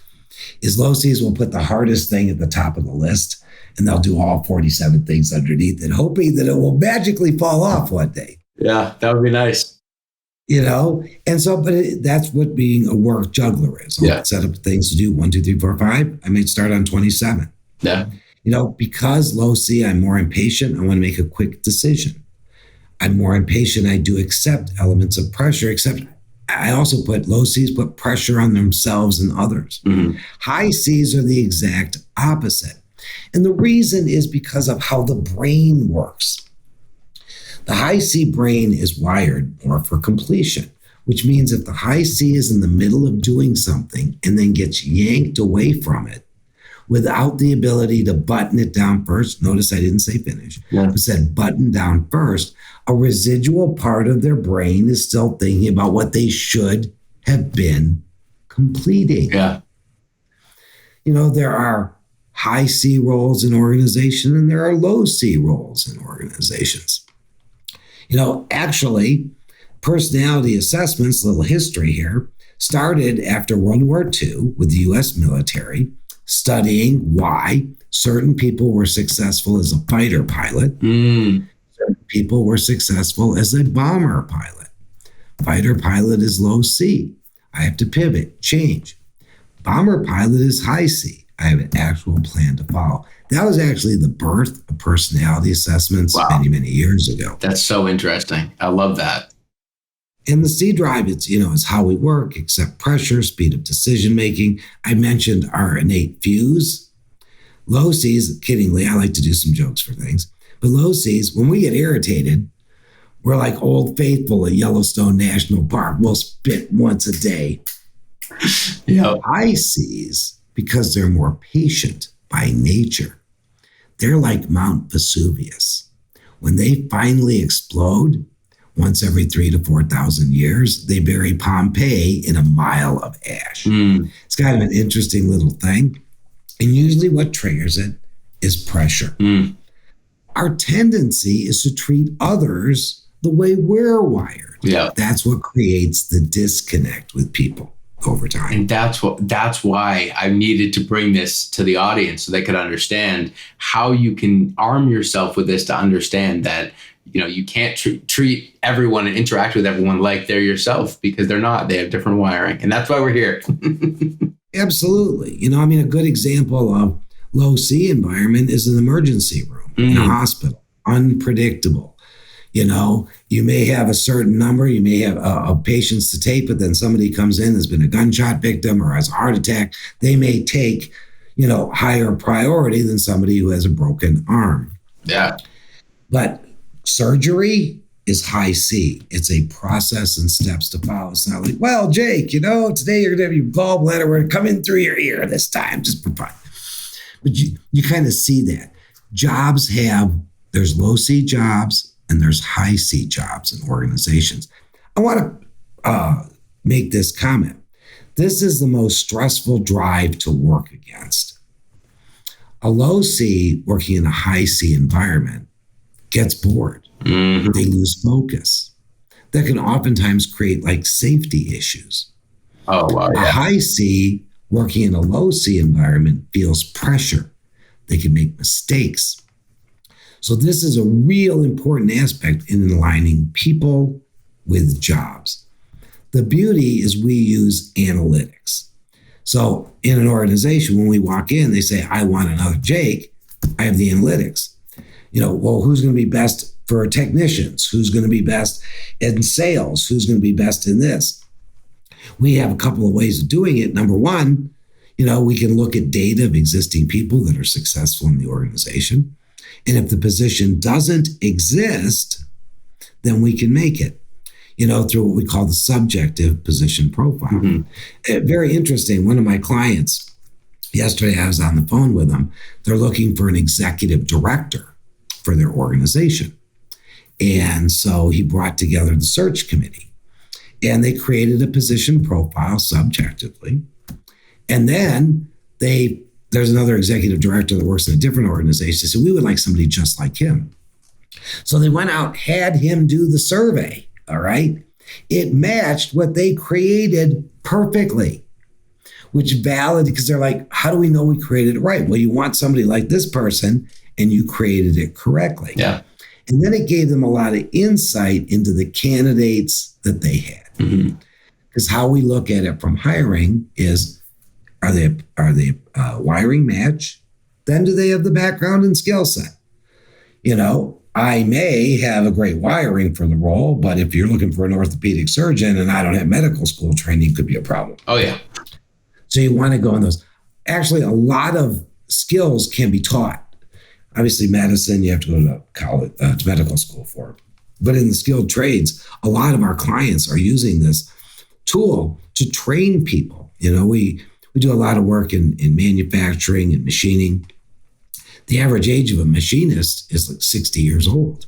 is low C's will put the hardest thing at the top of the list, and they'll do all 47 things underneath it, hoping that it will magically fall off one day. Yeah, that would be nice. You know? And so, but that's what being a work juggler is. I'll set up things to do 1, 2, 3, 4, 5. I may start on 27. Yeah. You know, because low C, I'm more impatient. I want to make a quick decision. I'm more impatient. I do accept elements of pressure, except I also put low C's put pressure on themselves and others. High C's are the exact opposite. And the reason is because of how the brain works. The high C brain is wired more for completion, which means if the high C is in the middle of doing something and then gets yanked away from it without the ability to button it down first, notice I didn't say finish, but said button down first, a residual part of their brain is still thinking about what they should have been completing. Yeah. You know, there are high C roles in organization and there are low C roles in organizations. You know, actually, personality assessments, little history here, started after World War II with the U.S. military studying why certain people were successful as a fighter pilot. Certain people were successful as a bomber pilot. Fighter pilot is low C. I have to pivot, change. Bomber pilot is high C. I have an actual plan to follow. That was actually the birth of personality assessments many, many years ago. That's so interesting. I love that. And the C drive, it's how we work, accept pressure, speed of decision making. I mentioned our innate fuse. Low C's, kiddingly, I like to do some jokes for things. But low C's, when we get irritated, we're like Old Faithful at Yellowstone National Park. We'll spit once a day. High C's, because they're more patient by nature, they're like Mount Vesuvius. When they finally explode, once every 3,000 to 4,000 years, they bury Pompeii in a mile of ash. It's kind of an interesting little thing. And usually what triggers it is pressure. Our tendency is to treat others the way we're wired. Yeah. That's what creates the disconnect with people over time. And that's why I needed to bring this to the audience so they could understand how you can arm yourself with this to understand that, you can't treat everyone and interact with everyone like they're yourself, because they're not. They have different wiring. And that's why we're here. Absolutely. A good example of low C environment is an emergency room in a hospital. Unpredictable. You may have a certain number, you may have patients to take, but then somebody comes in, has been a gunshot victim or has a heart attack. They may take, higher priority than somebody who has a broken arm. Yeah. But surgery is high C. It's a process and steps to follow. It's not like, well, Jake, today you're going to have your gallbladder. We're going to come in through your ear this time. Just for fun. But you kind of see that. There's low C jobs and there's high C jobs in organizations. I want to make this comment. This is the most stressful drive to work against. A low C working in a high C environment gets bored. Mm-hmm. They lose focus. That can oftentimes create safety issues. Oh, wow. Yeah. A high C working in a low C environment feels pressure. They can make mistakes. So this is a real important aspect in aligning people with jobs. The beauty is we use analytics. So in an organization, when we walk in, they say, I want another Jake. I have the analytics. Who's going to be best for technicians? Who's going to be best in sales? Who's going to be best in this? We have a couple of ways of doing it. Number one, we can look at data of existing people that are successful in the organization. And if the position doesn't exist, then we can make it, through what we call the subjective position profile. Mm-hmm. Very interesting. One of my clients, yesterday I was on the phone with them. They're looking for an executive director for their organization. And so he brought together the search committee and they created a position profile subjectively. And then there's another executive director that works in a different organization. So we would like somebody just like him. So they went out, had him do the survey. All right. It matched what they created perfectly, which validated, because they're like, how do we know we created it right? Well, you want somebody like this person and you created it correctly. Yeah. And then it gave them a lot of insight into the candidates that they had. Mm-hmm. Because how we look at it from hiring is, are they wiring match? Then do they have the background and skill set? I may have a great wiring for the role, but if you're looking for an orthopedic surgeon and I don't have medical school training, could be a problem. Oh, yeah. So you want to go on those. Actually, a lot of skills can be taught. Obviously, medicine, you have to go to college, to medical school for it. But in the skilled trades, a lot of our clients are using this tool to train people. We do a lot of work in manufacturing and machining. The average age of a machinist is 60 years old.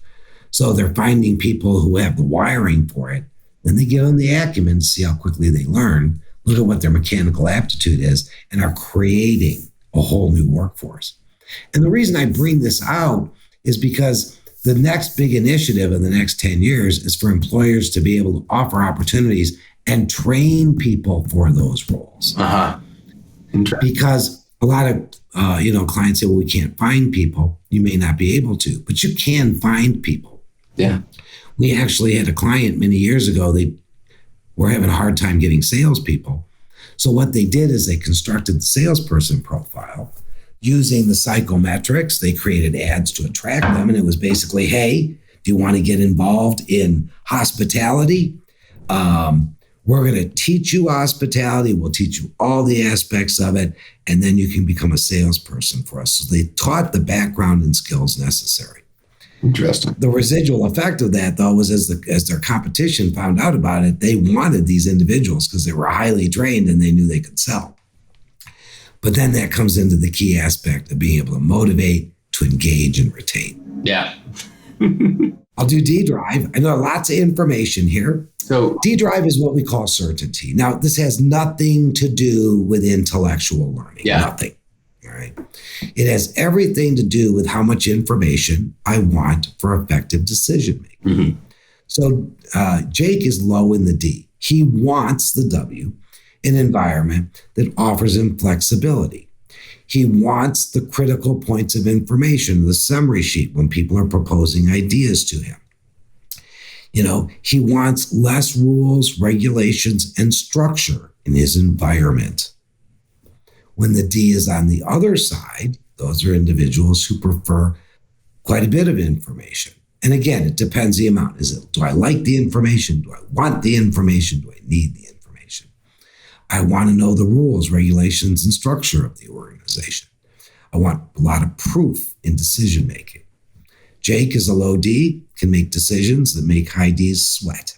So they're finding people who have the wiring for it. Then they get on the acumen to see how quickly they learn, look at what their mechanical aptitude is, and are creating a whole new workforce. And the reason I bring this out is because the next big initiative in the next 10 years is for employers to be able to offer opportunities and train people for those roles. Uh-huh. Because a lot of clients say, well, we can't find people. You may not be able to, but you can find people. Yeah. We actually had a client many years ago. They were having a hard time getting salespeople. So what they did is they constructed the salesperson profile using the psychometrics. They created ads to attract them. And it was basically, hey, do you want to get involved in hospitality? We're going to teach you hospitality. We'll teach you all the aspects of it. And then you can become a salesperson for us. So they taught the background and skills necessary. Interesting. The residual effect of that, though, was as their competition found out about it, they wanted these individuals because they were highly trained and they knew they could sell. But then that comes into the key aspect of being able to motivate, to engage, and retain. Yeah. I'll do D drive. I know lots of information here. So D drive is what we call certainty. Now, this has nothing to do with intellectual learning. Yeah. Nothing. All right? It has everything to do with how much information I want for effective decision making. So Jake is low in the D. He wants the W, an environment that offers him flexibility. He wants the critical points of information, the summary sheet when people are proposing ideas to him. He wants less rules, regulations, and structure in his environment. When the D is on the other side, those are individuals who prefer quite a bit of information. And again, it depends the amount. Do I like the information? Do I want the information? Do I need the information? I want to know the rules, regulations, and structure of the organization. I want a lot of proof in decision making. Jake is a low D, can make decisions that make high Ds sweat,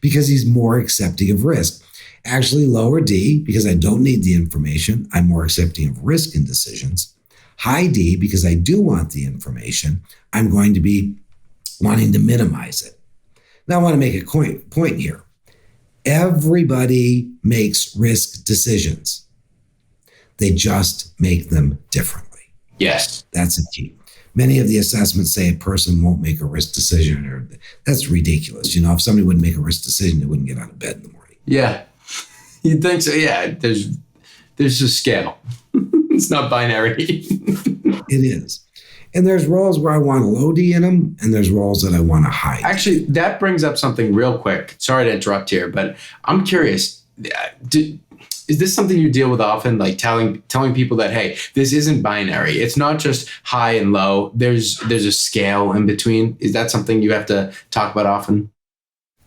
because he's more accepting of risk. Actually, lower D, because I don't need the information, I'm more accepting of risk in decisions. High D, because I do want the information, I'm going to be wanting to minimize it. Now, I want to make a point here. Everybody makes risk decisions. They just make them differently. Yes. That's a key. Many of the assessments say a person won't make a risk decision, or that's ridiculous. If somebody wouldn't make a risk decision, they wouldn't get out of bed in the morning. Yeah. You'd think so. Yeah. There's a scale. It's not binary. It is. And there's roles where I want a low D in them, and there's roles that I want a high D. Actually, that brings up something real quick. Sorry to interrupt here, but I'm curious. Is this something you deal with often, like telling people that, hey, this isn't binary. It's not just high and low. There's a scale in between. Is that something you have to talk about often?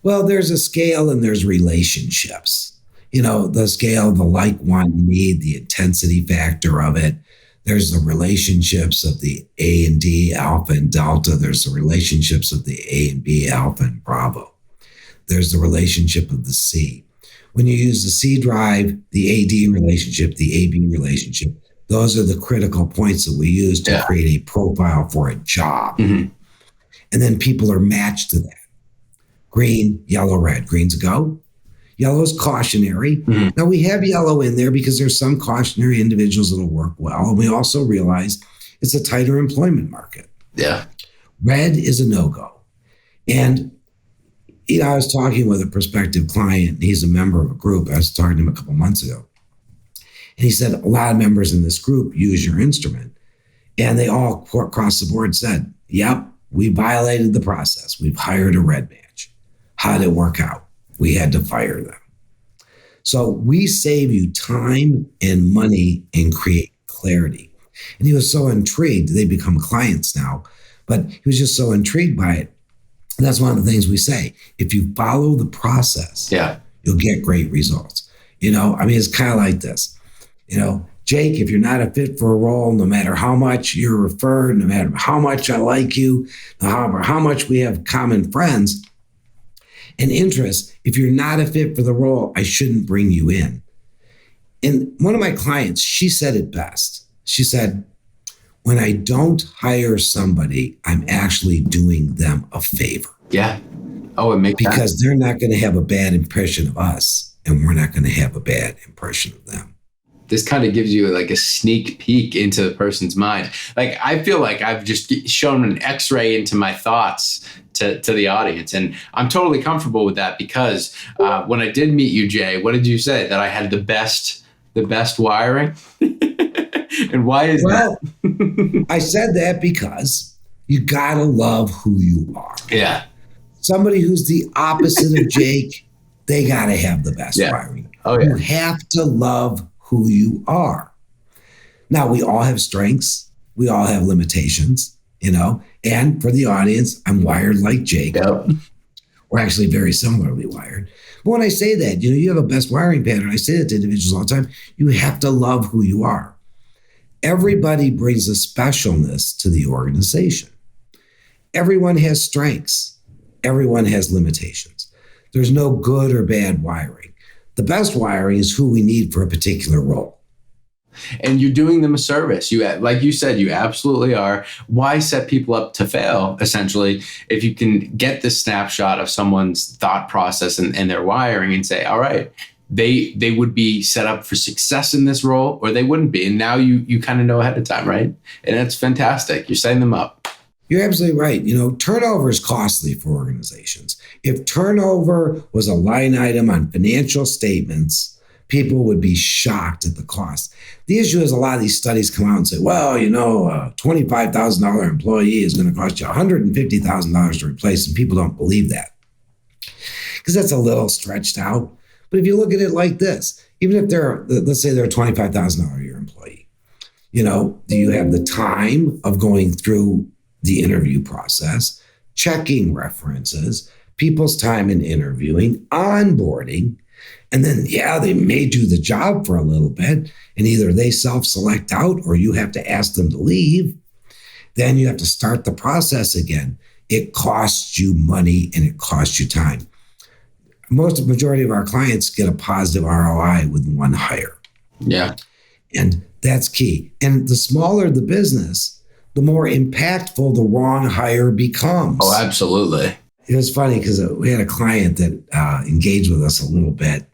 Well, there's a scale and there's relationships. The scale, the like, want, need, the intensity factor of it. There's the relationships of the A and D, alpha and delta. There's the relationships of the A and B, alpha and bravo. There's the relationship of the C. When you use the C drive, the AD relationship, the AB relationship, those are the critical points that we use to create a profile for a job. And then people are matched to that. Green, yellow, red. Green's a go. Yellow's cautionary. Now, we have yellow in there because there's some cautionary individuals that'll work well. And we also realize it's a tighter employment market. Yeah. Red is a no-go. And I was talking with a prospective client. He's a member of a group. I was talking to him a couple months ago. And he said, a lot of members in this group use your instrument. And they all across the board said, yep, we violated the process. We've hired a red badge. How did it work out? We had to fire them. So we save you time and money and create clarity. And he was so intrigued. They become clients now. But he was just so intrigued by it. And that's one of the things we say. If you follow the process, you'll get great results. It's kind of like this. Jake, if you're not a fit for a role, no matter how much you're referred, no matter how much I like you, no matter how much we have common friends and interests, if you're not a fit for the role, I shouldn't bring you in. And one of my clients, she said it best. She said, when I don't hire somebody, I'm actually doing them a favor. Yeah. Oh, it makes sense. Because they're not going to have a bad impression of us, and we're not going to have a bad impression of them. This kind of gives you like a sneak peek into the person's mind. Like, I feel like I've just shown an X-ray into my thoughts to the audience. And I'm totally comfortable with that because when I did meet you, Jay, what did you say? That I had the best wiring? And why is that? I said that because you got to love who you are. Yeah. Somebody who's the opposite of Jake, they got to have the best wiring. Oh, yeah. You have to love who you are. Now, we all have strengths. We all have limitations, and for the audience, I'm wired like Jake. Yep. We're actually very similarly wired. But when I say that, you have a best wiring pattern. I say that to individuals all the time. You have to love who you are. Everybody brings a specialness to the organization. Everyone has strengths. Everyone has limitations. There's no good or bad wiring. The best wiring is who we need for a particular role. And you're doing them a service. Like you said, you absolutely are. Why set people up to fail, essentially, if you can get this snapshot of someone's thought process and their wiring and say, all right, they would be set up for success in this role or they wouldn't be. And now you kind of know ahead of time, right? And that's fantastic. You're setting them up. You're absolutely right. Turnover is costly for organizations. If turnover was a line item on financial statements, people would be shocked at the cost. The issue is a lot of these studies come out and say, well, a $25,000 employee is going to cost you $150,000 to replace, and people don't believe that because that's a little stretched out. But if you look at it like this, even if let's say they're a $25,000 a year employee, do you have the time of going through the interview process, checking references, people's time in interviewing, onboarding, and then, they may do the job for a little bit, and either they self-select out or you have to ask them to leave. Then you have to start the process again. It costs you money and it costs you time. Majority of our clients get a positive ROI with one hire. Yeah. And that's key. And the smaller the business, the more impactful the wrong hire becomes. Oh, absolutely. It was funny because we had a client that engaged with us a little bit.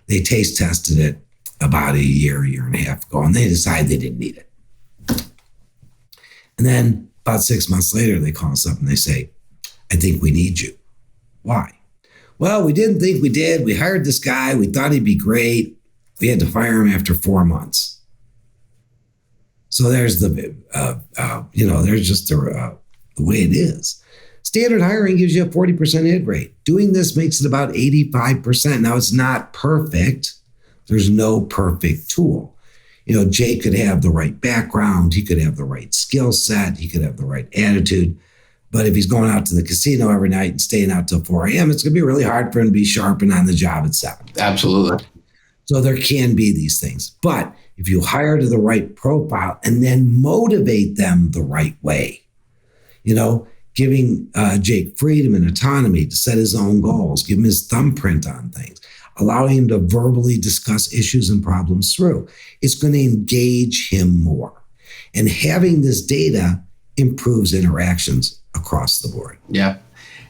They taste tested it about a year and a half ago, and they decided they didn't need it. And then about 6 months later, they call us up and they say, I think we need you. Why? Well, we didn't think we did. We hired this guy. We thought he'd be great. We had to fire him after 4 months. So there's there's just the way it is. Standard hiring gives you a 40% hit rate. Doing this makes it about 85%. Now, it's not perfect. There's no perfect tool. Jay could have the right background. He could have the right skill set. He could have the right attitude. But if he's going out to the casino every night and staying out till 4 a.m., it's going to be really hard for him to be sharp and on the job at 7. Absolutely. So there can be these things. But if you hire to the right profile and then motivate them the right way, giving Jake freedom and autonomy to set his own goals, give him his thumbprint on things, allowing him to verbally discuss issues and problems through, it's going to engage him more. And having this data improves interactions across the board. Yeah.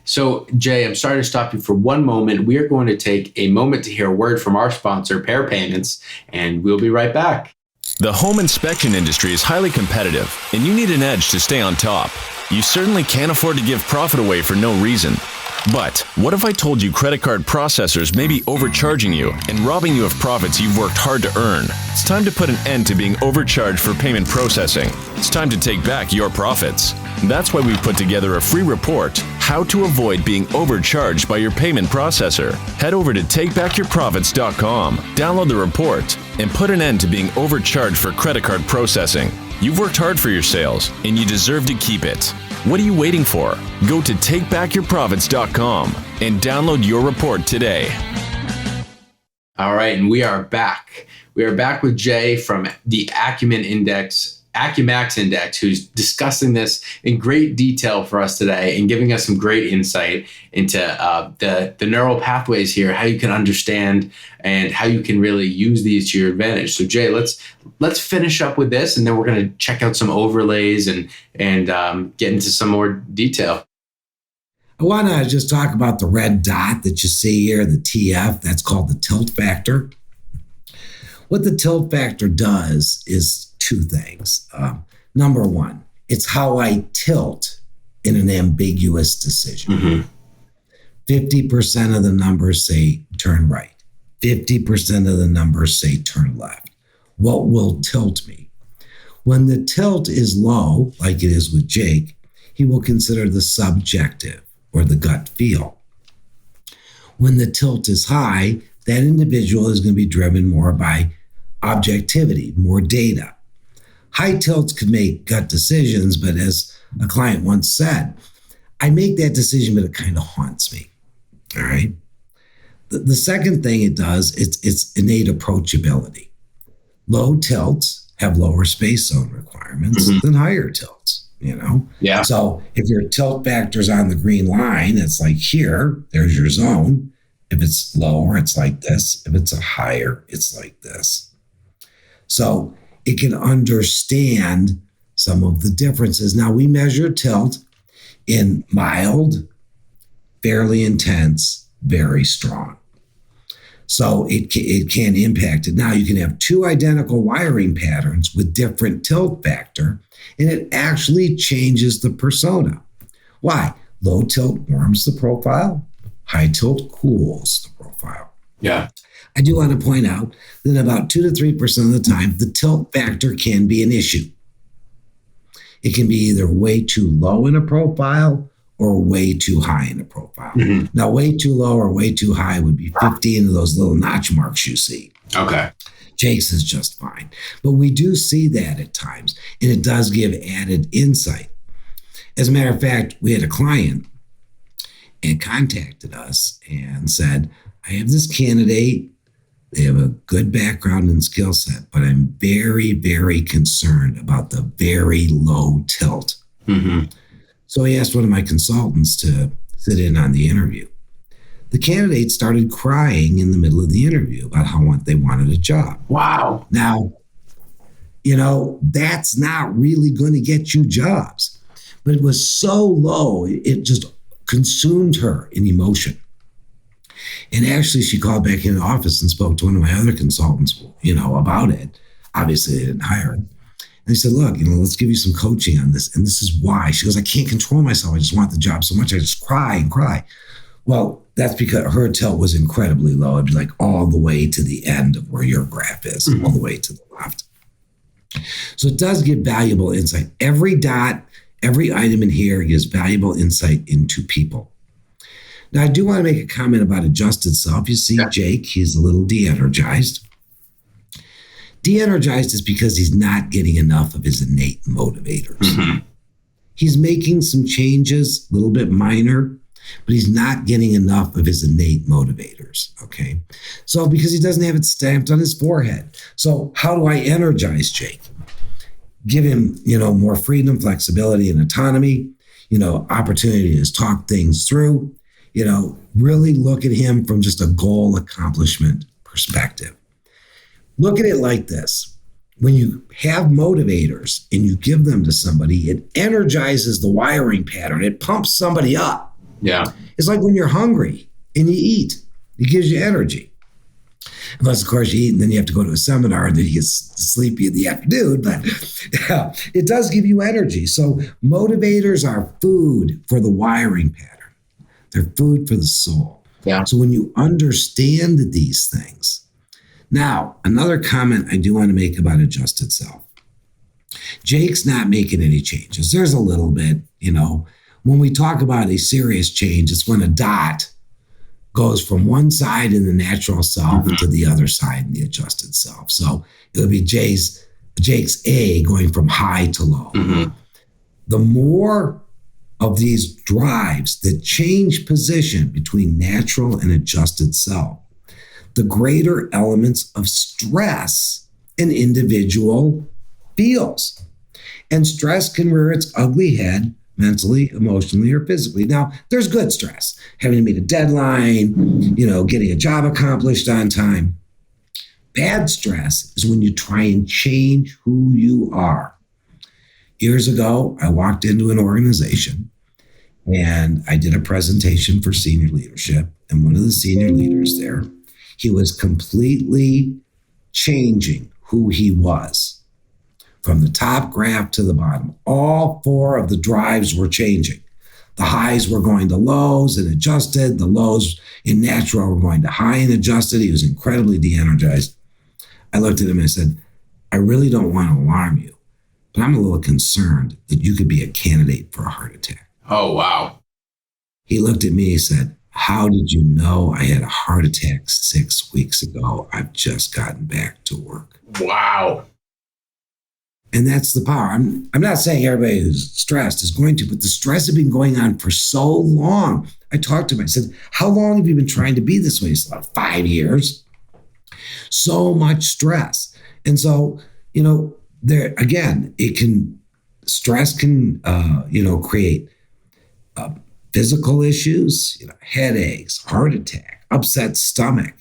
So, Jay, I'm sorry to stop you for one moment. We are going to take a moment to hear a word from our sponsor, Pair Payments, and we'll be right back. The home inspection industry is highly competitive, and you need an edge to stay on top. You certainly can't afford to give profit away for no reason. But what if I told you credit card processors may be overcharging you and robbing you of profits you've worked hard to earn? It's time to put an end to being overcharged for payment processing. It's time to take back your profits. That's why we've put together a free report, How to Avoid Being Overcharged by Your Payment Processor. Head over to takebackyourprofits.com, download the report, and put an end to being overcharged for credit card processing. You've worked hard for your sales, and you deserve to keep it. What are you waiting for? Go to takebackyourprofits.com and download your report today. All right, and we are back. We are back with Jay from the AcuMax Index, who's discussing this in great detail for us today and giving us some great insight into the neural pathways here, how you can understand and how you can really use these to your advantage. So, Jay, let's finish up with this, and then we're going to check out some overlays and get into some more detail. I want to just talk about the red dot that you see here, the TF. That's called the tilt factor. What the tilt factor does is two things. Number one, it's how I tilt in an ambiguous decision. Mm-hmm. 50% of the numbers say turn right. 50% of the numbers say turn left. What will tilt me? When the tilt is low, like it is with Jake, he will consider the subjective or the gut feel. When the tilt is high, that individual is going to be driven more by objectivity, more data. High tilts can make gut decisions, but as a client once said, I make that decision, but it kind of haunts me. All right. The second thing it does, it's innate approachability. Low tilts have lower space zone requirements than higher tilts, Yeah. So if your tilt factor's on the green line, it's like here, there's your zone. If it's lower, it's like this. If it's a higher, it's like this. So it can understand some of the differences. Now, we measure tilt in mild, fairly intense, very strong. So it can impact it. Now you can have two identical wiring patterns with different tilt factor, and it actually changes the persona. Why? Low tilt warms the profile, high tilt cools the profile. Yeah. I do want to point out that about 2 to 3% of the time, the tilt factor can be an issue. It can be either way too low in a profile or way too high in a profile. Mm-hmm. Now, way too low or way too high would be 15 of those little notch marks you see. Okay. Jake's is just fine. But we do see that at times, and it does give added insight. As a matter of fact, we had a client and contacted us and said, I have this candidate. They have a good background and skill set, but I'm very, very concerned about the very low tilt. Mm-hmm. So he asked one of my consultants to sit in on the interview. The candidate started crying in the middle of the interview about how much they wanted a job. Wow. Now, that's not really going to get you jobs. But it was so low, it just consumed her in emotion. And actually, she called back in the office and spoke to one of my other consultants, about it. Obviously, they didn't hire him. And he said, look, let's give you some coaching on this. And this is why. She goes, I can't control myself. I just want the job so much. I just cry and cry. Well, that's because her tilt was incredibly low. It'd be like all the way to the end of where your graph is, all the way to the left. So it does give valuable insight. Every dot, every item in here gives valuable insight into people. Now, I do want to make a comment about adjusted self. You see Jake, he's a little de-energized. De-energized is because he's not getting enough of his innate motivators. Mm-hmm. He's making some changes, a little bit minor, but he's not getting enough of his innate motivators, okay? So because he doesn't have it stamped on his forehead. So how do I energize Jake? Give him, more freedom, flexibility, and autonomy, opportunity to talk things through, really look at him from just a goal accomplishment perspective. Look at it like this. When you have motivators and you give them to somebody, it energizes the wiring pattern. It pumps somebody up. Yeah. It's like when you're hungry and you eat, it gives you energy. Unless, of course, you eat and then you have to go to a seminar and then you get sleepy in the afternoon. But it does give you energy. So motivators are food for the wiring pattern. They're food for the soul. Yeah. So when you understand these things. Now, another comment I do want to make about adjusted self. Jake's not making any changes. There's a little bit, when we talk about a serious change, it's when a dot goes from one side in the natural self to the other side in the adjusted self. So it'll be Jake's A going from high to low. Mm-hmm. The more of these drives that change position between natural and adjusted self, the greater elements of stress an individual feels. And stress can rear its ugly head mentally, emotionally, or physically. Now, there's good stress, having to meet a deadline, getting a job accomplished on time. Bad stress is when you try and change who you are. Years ago, I walked into an organization and I did a presentation for senior leadership. And one of the senior leaders there, he was completely changing who he was. From the top graph to the bottom, all four of the drives were changing. The highs were going to lows and adjusted. The lows in natural were going to high and adjusted. He was incredibly de-energized. I looked at him and I said, I really don't want to alarm you, but I'm a little concerned that you could be a candidate for a heart attack. Oh, wow. He looked at me and said, how did you know I had a heart attack 6 weeks ago? I've just gotten back to work. Wow. And that's the power. I'm not saying everybody who's stressed is going to, but the stress had been going on for so long. I talked to him. I said, how long have you been trying to be this way? He said, about 5 years. So much stress. And so, there again, stress can create physical issues, headaches, heart attack, upset stomach,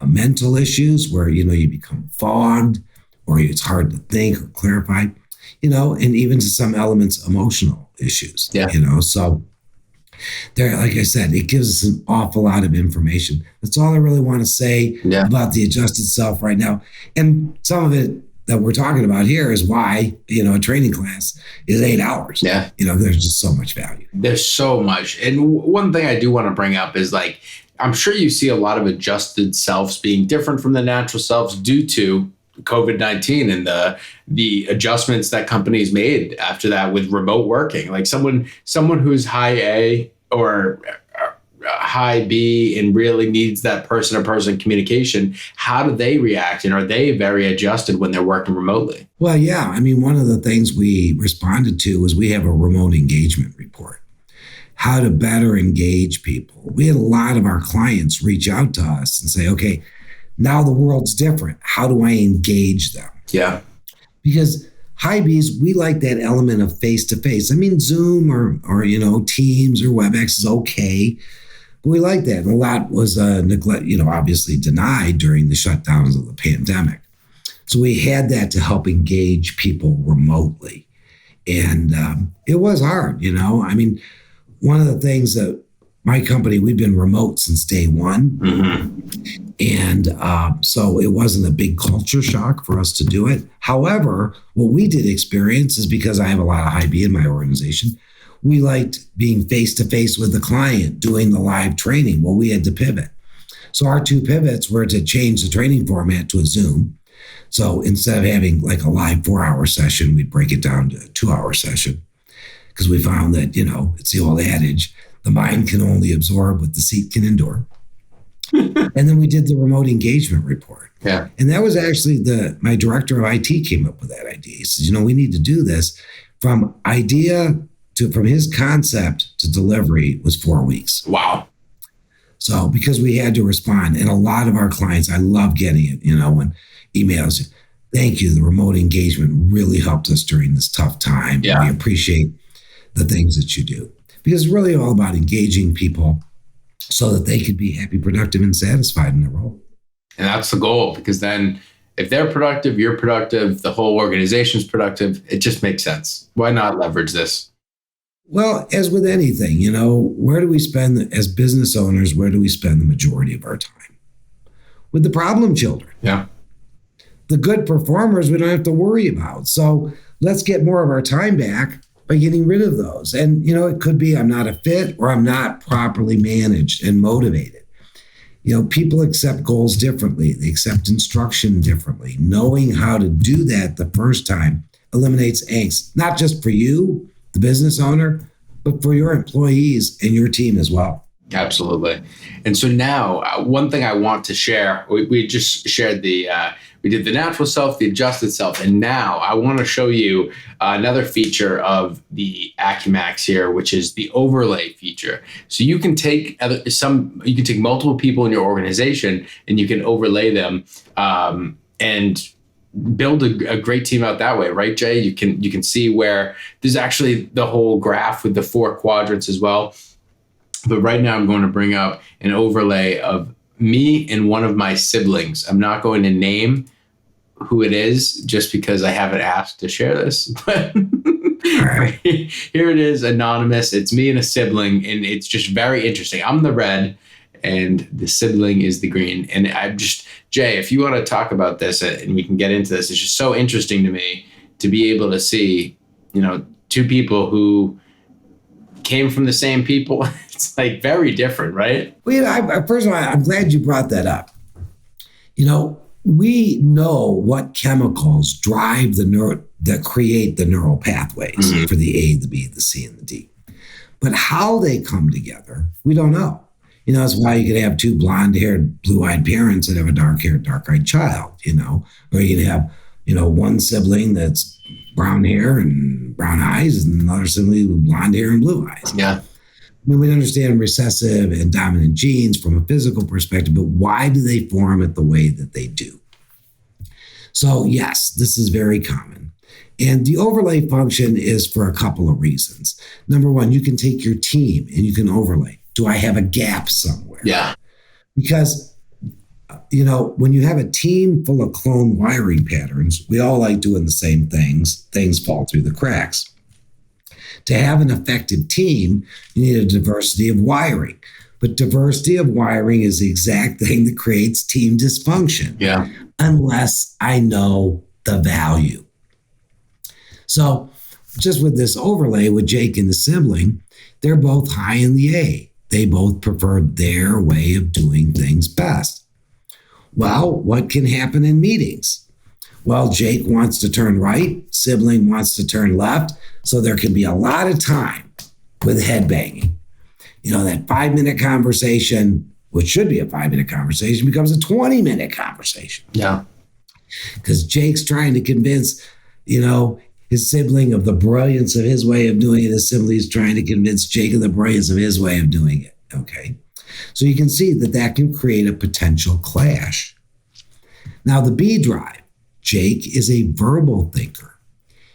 mental issues where, you become fogged, or it's hard to think or clarify, and even to some elements, emotional issues, So There, like I said, it gives us an awful lot of information. That's all I really want to say about the adjusted self right now. And some of it that we're talking about here is why, a training class is 8 hours. Yeah. There's just so much value. There's so much. And one thing I do want to bring up is like, I'm sure you see a lot of adjusted selves being different from the natural selves due to COVID-19 and the adjustments that companies made after that with remote working. Like someone who's high A or high B and really needs that person-to-person communication, how do they react? And are they very adjusted when they're working remotely? Well, yeah. I mean, one of the things we responded to was we have a remote engagement report. How to better engage people. We had a lot of our clients reach out to us and say, okay, now the world's different. How do I engage them? Yeah. Because high Bs, we like that element of face-to-face. I mean, Zoom or Teams or WebEx is okay, but we like that. And a lot was obviously denied during the shutdowns of the pandemic. So we had that to help engage people remotely. And it was hard, I mean, one of the things that my company, we've been remote since day one. Mm-hmm. And so it wasn't a big culture shock for us to do it. However, what we did experience is because I have a lot of high B in my organization, we liked being face-to-face with the client, doing the live training. Well, we had to pivot. So our 2 pivots were to change the training format to a Zoom. So instead of having like a live 4-hour session, we'd break it down to a 2-hour session. Because we found that, it's the old adage, the mind can only absorb what the seat can endure. And then we did the remote engagement report. Yeah. And that was actually my director of IT came up with that idea. He says, we need to do this from his concept to delivery was 4 weeks. Wow. So because we had to respond, and a lot of our clients, I love getting it, when emails, thank you, the remote engagement really helped us during this tough time. Yeah. We appreciate the things that you do. Because it's really all about engaging people so that they could be happy, productive, and satisfied in their role. And that's the goal, because then if they're productive, you're productive, the whole organization's productive, it just makes sense. Why not leverage this? Well, as with anything, where do we spend, as business owners, where do we spend the majority of our time? With the problem children. Yeah. The good performers we don't have to worry about. So let's get more of our time back by getting rid of those. And, it could be I'm not a fit or I'm not properly managed and motivated. People accept goals differently. They accept instruction differently. Knowing how to do that the first time eliminates angst, not just for you, the business owner, but for your employees and your team as well. Absolutely. And so now one thing I want to share, we just shared we did the natural self, the adjusted self, and now I want to show you another feature of the AcuMax here, which is the overlay feature. So you can take multiple people in your organization and you can overlay them and build a great team out that way, right, Jay? You can see where there's actually the whole graph with the 4 quadrants as well. But right now I'm going to bring up an overlay of me and one of my siblings. I'm not going to name who it is just because I haven't asked to share this. But Right. here it is, anonymous. It's me and a sibling, and it's just very interesting. I'm the red and the sibling is the green. And I'm just, Jay, if you want to talk about this and we can get into this, it's just so interesting to me to be able to see, 2 people who came from the same people. It's like very different, right? Well, first of all, I'm glad you brought that up. We know what chemicals drive that create the neural pathways for the A, the B, the C, and the D. But how they come together, we don't know. That's why you could have 2 blonde-haired, blue-eyed parents that have a dark-haired, dark-eyed child, or you could have, one sibling that's brown hair and brown eyes and another sibling with blonde hair and blue eyes. Yeah. We understand recessive and dominant genes from a physical perspective, but why do they form it the way that they do? So yes, this is very common. And the overlay function is for a couple of reasons. Number one, you can take your team and you can overlay. Do I have a gap somewhere? Yeah. Because, when you have a team full of clone wiring patterns, we all like doing the same things. Things fall through the cracks. To have an effective team, you need a diversity of wiring. But diversity of wiring is the exact thing that creates team dysfunction. Yeah. Unless I know the value. So just with this overlay with Jake and the sibling, they're both high in the A. They both prefer their way of doing things best. Well, what can happen in meetings? Well, Jake wants to turn right, sibling wants to turn left, so there can be a lot of time with head banging. That 5-minute conversation, which should be a 5-minute conversation, becomes a 20-minute conversation. Yeah. Because Jake's trying to convince, his sibling of the brilliance of his way of doing it. His sibling is trying to convince Jake of the brilliance of his way of doing it. Okay. So you can see that can create a potential clash. Now, the B drive, Jake is a verbal thinker.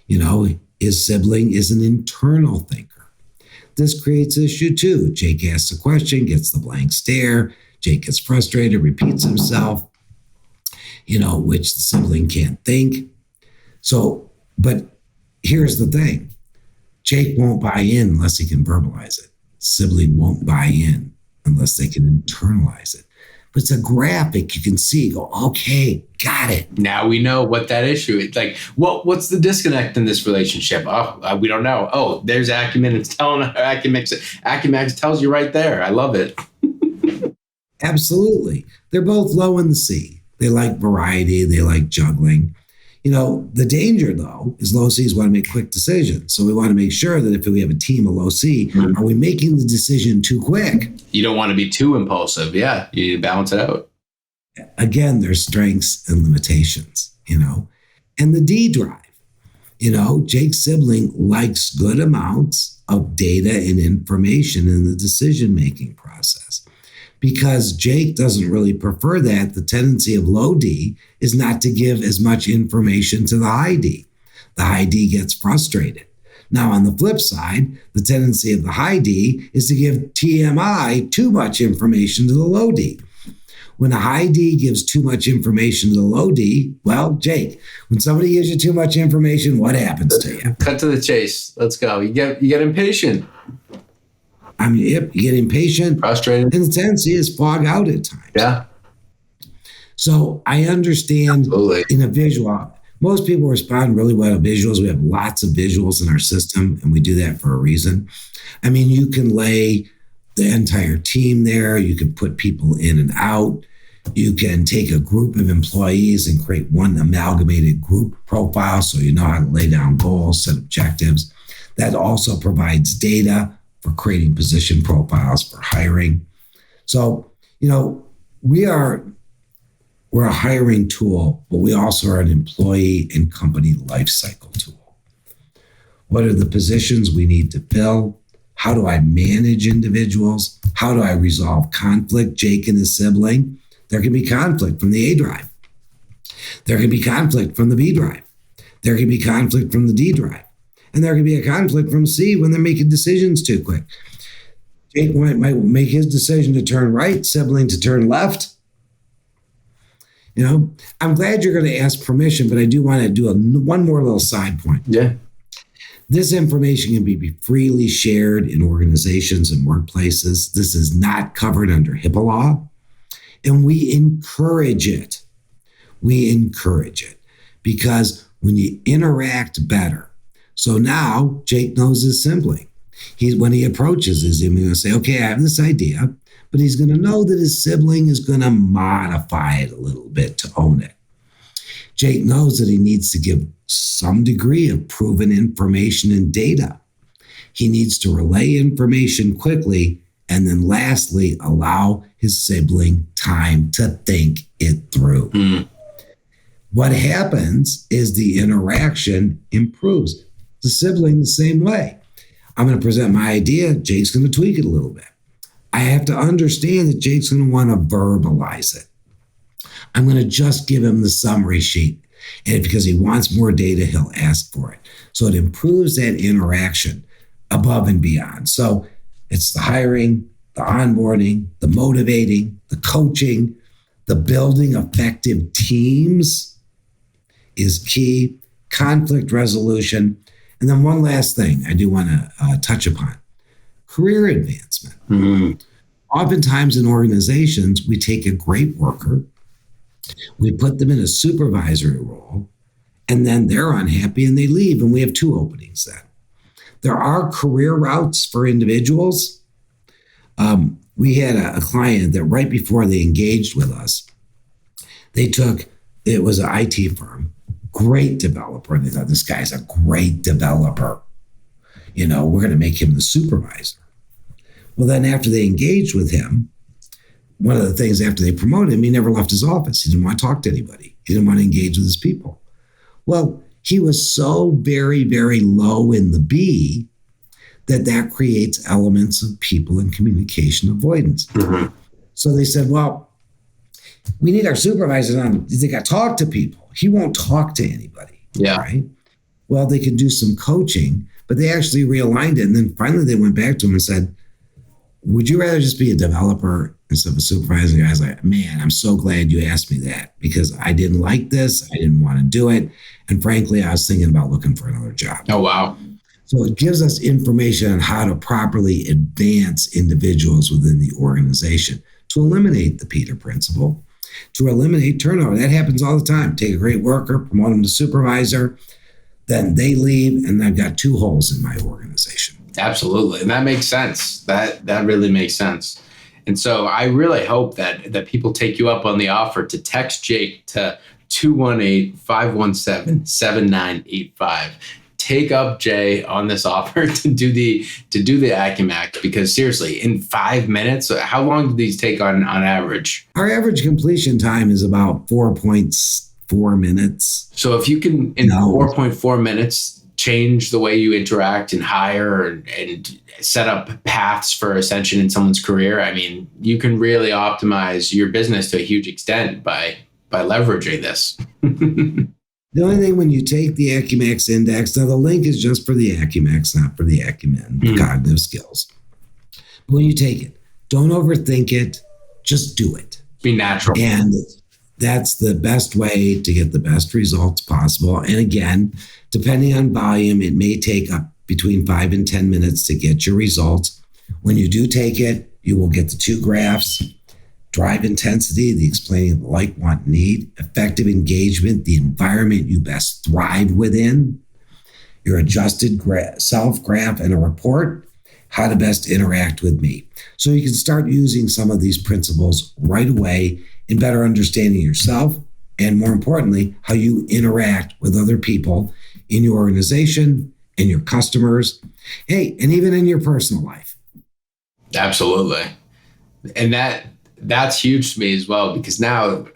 His sibling is an internal thinker. This creates issue too. Jake asks a question, gets the blank stare. Jake gets frustrated, repeats himself, which the sibling can't think. So, but here's the thing. Jake won't buy in unless he can verbalize it. Sibling won't buy in unless they can internalize it. But it's a graphic you can see. Go, okay, got it. Now we know what that issue is. Like, what's the disconnect in this relationship? Oh, we don't know. Oh, there's Acumen. It's telling AcuMax tells you right there. I love it. Absolutely. They're both low in the C. They like variety. They like juggling. The danger, though, is low C's want to make quick decisions. So we want to make sure that if we have a team of low C, are we making the decision too quick? You don't want to be too impulsive. Yeah, you need to balance it out. Again, there's strengths and limitations, And the D drive, Jake's sibling likes good amounts of data and information in the decision-making process. Because Jake doesn't really prefer that, the tendency of low D is not to give as much information to the high D. The high D gets frustrated. Now, on the flip side, the tendency of the high D is to give TMI too much information to the low D. When a high D gives too much information to the low D, well, Jake, when somebody gives you too much information, what happens to you? Cut to the chase. Let's go. You get impatient. You get impatient. Frustrated. And the tendency is fog out at times. Yeah. So I understand Absolutely. In a visual, most people respond really well to visuals. We have lots of visuals in our system, and we do that for a reason. You can lay the entire team there. You can put people in and out. You can take a group of employees and create one amalgamated group profile so you know how to lay down goals, set objectives. That also provides data for creating position profiles for hiring. So, we're a hiring tool, but we also are an employee and company lifecycle tool. What are the positions we need to fill? How do I manage individuals? How do I resolve conflict? Jake and his sibling, there can be conflict from the A drive. There can be conflict from the B drive. There can be conflict from the D drive. And there can be a conflict from C when they're making decisions too quick. Jake might make his decision to turn right, sibling to turn left. I'm glad you're going to ask permission, but I do want to do one more little side point. Yeah. This information can be freely shared in organizations and workplaces. This is not covered under HIPAA law, and we encourage it. We encourage it because when you interact better, so now Jake knows his sibling. When he approaches his sibling, he's going to say, okay, I have this idea, but he's going to know that his sibling is going to modify it a little bit to own it. Jake knows that he needs to give some degree of proven information and data. He needs to relay information quickly and then lastly, allow his sibling time to think it through. What happens is the interaction improves. The sibling the same way. I'm going to present my idea. Jake's going to tweak it a little bit. I have to understand that Jake's going to want to verbalize it. I'm going to just give him the summary sheet. And because he wants more data, he'll ask for it. So it improves that interaction above and beyond. So it's the hiring, the onboarding, the motivating, the coaching, the building effective teams is key, conflict resolution, And then one last thing I do want to touch upon, career advancement. Mm-hmm. Oftentimes in organizations, we take a great worker, we put them in a supervisory role, and then they're unhappy and they leave, and we have two openings then. There are career routes for individuals. We had a client that right before they engaged with us, it was an IT firm, great developer. And they thought, this guy's a great developer. We're going to make him the supervisor. Well, then after they engaged with him, one of the things after they promoted him, he never left his office. He didn't want to talk to anybody. He didn't want to engage with his people. Well, he was so very, very low in the B that creates elements of people and communication avoidance. Mm-hmm. So they said, well, we need our supervisor on. They got to talk to people. He won't talk to anybody. Yeah. Right? Well, they could do some coaching, but they actually realigned it. And then finally they went back to him and said, would you rather just be a developer instead of a supervisor? The guy's like, man, I'm so glad you asked me that because I didn't like this. I didn't want to do it. And frankly, I was thinking about looking for another job. Oh, wow. So it gives us information on how to properly advance individuals within the organization to eliminate the Peter principle, to eliminate turnover. That happens all the time. Take a great worker, promote them to supervisor, then they leave, and I've got two holes in my organization. Absolutely. And that makes sense. That really makes sense. And so I really hope that people take you up on the offer to text Jake to 218-517-7985. Take up Jay on this offer to do the AcuMax, because seriously, in 5 minutes, how long do these take on average? Our average completion time is about 4.4 minutes. So if you can, in 4.4 minutes, change the way you interact and hire and set up paths for ascension in someone's career, I mean, you can really optimize your business to a huge extent by leveraging this. The only thing, when you take the AcuMax Index, now the link is just for the AcuMax, not for the Acumen, cognitive skills. But when you take it, don't overthink it, just do it. Be natural. And that's the best way to get the best results possible. And again, depending on volume, it may take up between 5 and 10 minutes to get your results. When you do take it, you will get the two graphs: drive intensity, the explaining of like, want, need; effective engagement, the environment you best thrive within; your adjusted self graph, and a report, how to best interact with me. So you can start using some of these principles right away in better understanding yourself, and more importantly, how you interact with other people in your organization, in your customers, and even in your personal life. Absolutely. And that's huge to me as well, because now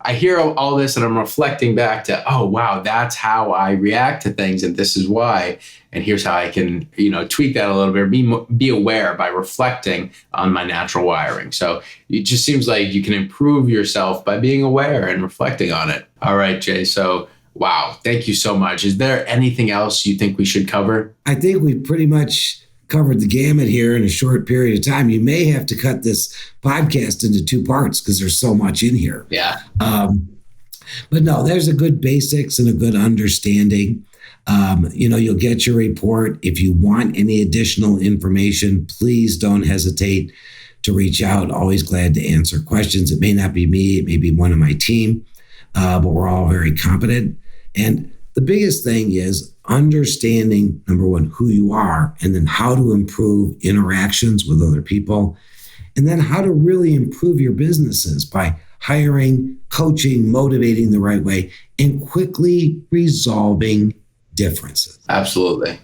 I hear all this and I'm reflecting back to, oh, wow, that's how I react to things. And this is why. And here's how I can, tweak that a little bit, be aware by reflecting on my natural wiring. So it just seems like you can improve yourself by being aware and reflecting on it. All right, Jay. So, wow, thank you so much. Is there anything else you think we should cover? I think we pretty much covered the gamut here in a short period of time. You may have to cut this podcast into 2 parts because there's so much in here. Yeah. But no, there's a good basics and a good understanding. You'll get your report. If you want any additional information, please don't hesitate to reach out. Always glad to answer questions. It may not be me, it may be one of my team, but we're all very competent. And the biggest thing is understanding, number one, who you are, and then how to improve interactions with other people, and then how to really improve your businesses by hiring, coaching, motivating the right way, and quickly resolving differences. Absolutely.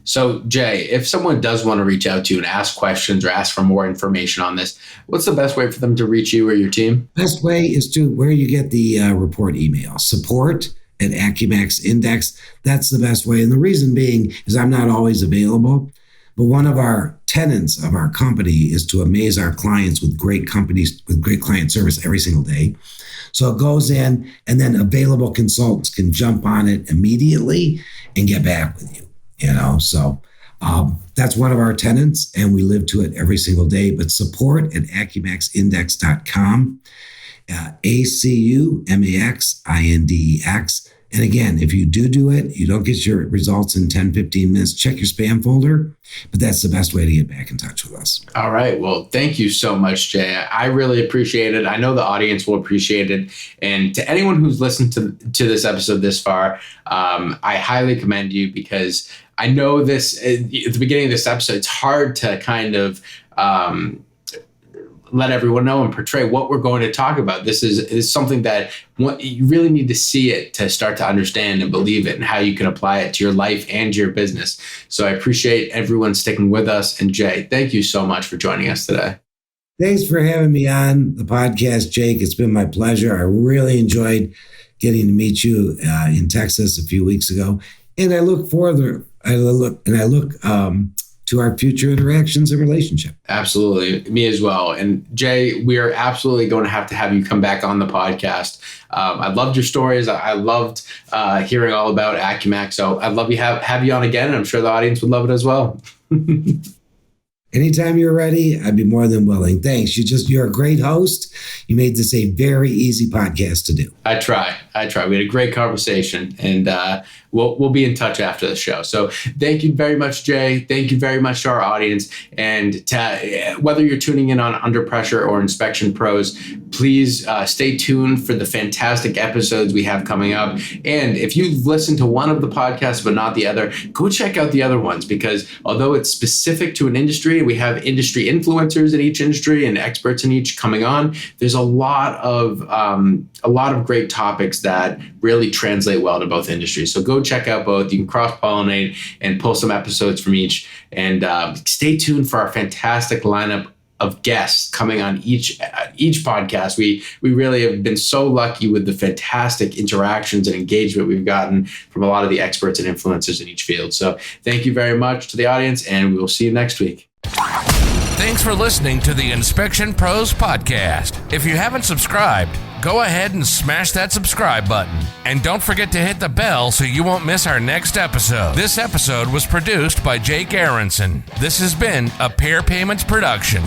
So, Jay, if someone does want to reach out to you and ask questions or ask for more information on this, what's the best way for them to reach you or your team? Best way is to where you get the report email, support@AcuMax Index. That's the best way. And the reason being is I'm not always available, but one of our tenets of our company is to amaze our clients with great companies, with great client service every single day. So it goes in, and then available consultants can jump on it immediately and get back with you. So that's one of our tenets, and we live to it every single day. But support@AcuMaxIndex.com, AcuMaxIndex And again, if you do it, you don't get your results in 10, 15 minutes, check your spam folder, but that's the best way to get back in touch with us. All right. Well, thank you so much, Jay. I really appreciate it. I know the audience will appreciate it. And to anyone who's listened to this episode this far, I highly commend you, because I know this at the beginning of this episode, it's hard to kind of let everyone know and portray what we're going to talk about. This is something that you really need to see it to start to understand and believe it, and how you can apply it to your life and your business. So I appreciate everyone sticking with us. And Jay, thank you so much for joining us today. Thanks for having me on the podcast, Jake. It's been my pleasure. I really enjoyed getting to meet you in Texas a few weeks ago, and I look to our future interactions and relationship. Absolutely. Me as well. And Jay, we are absolutely going to have you come back on the podcast. I loved your stories. I loved hearing all about AcuMax. So I'd love to have you on again. And I'm sure the audience would love it as well. Anytime you're ready, I'd be more than willing. Thanks. You're a great host. You made this a very easy podcast to do. I try. We had a great conversation, and we'll be in touch after the show. So thank you very much, Jay. Thank you very much to our audience. And whether you're tuning in on Under Pressure or Inspection Pros, please stay tuned for the fantastic episodes we have coming up. And if you've listened to one of the podcasts but not the other, go check out the other ones, because although it's specific to an industry, we have industry influencers in each industry and experts in each coming on. There's a lot of great topics that really translate well to both industries. So go check out both. You can cross-pollinate and pull some episodes from each. And stay tuned for our fantastic lineup of guests coming on each podcast. We really have been so lucky with the fantastic interactions and engagement we've gotten from a lot of the experts and influencers in each field. So thank you very much to the audience, and we will see you next week. Thanks for listening to the Inspection Pros podcast. If you haven't subscribed, go ahead and smash that subscribe button. And don't forget to hit the bell so you won't miss our next episode. This episode was produced by Jake Aronson. This has been a Pair Payments production.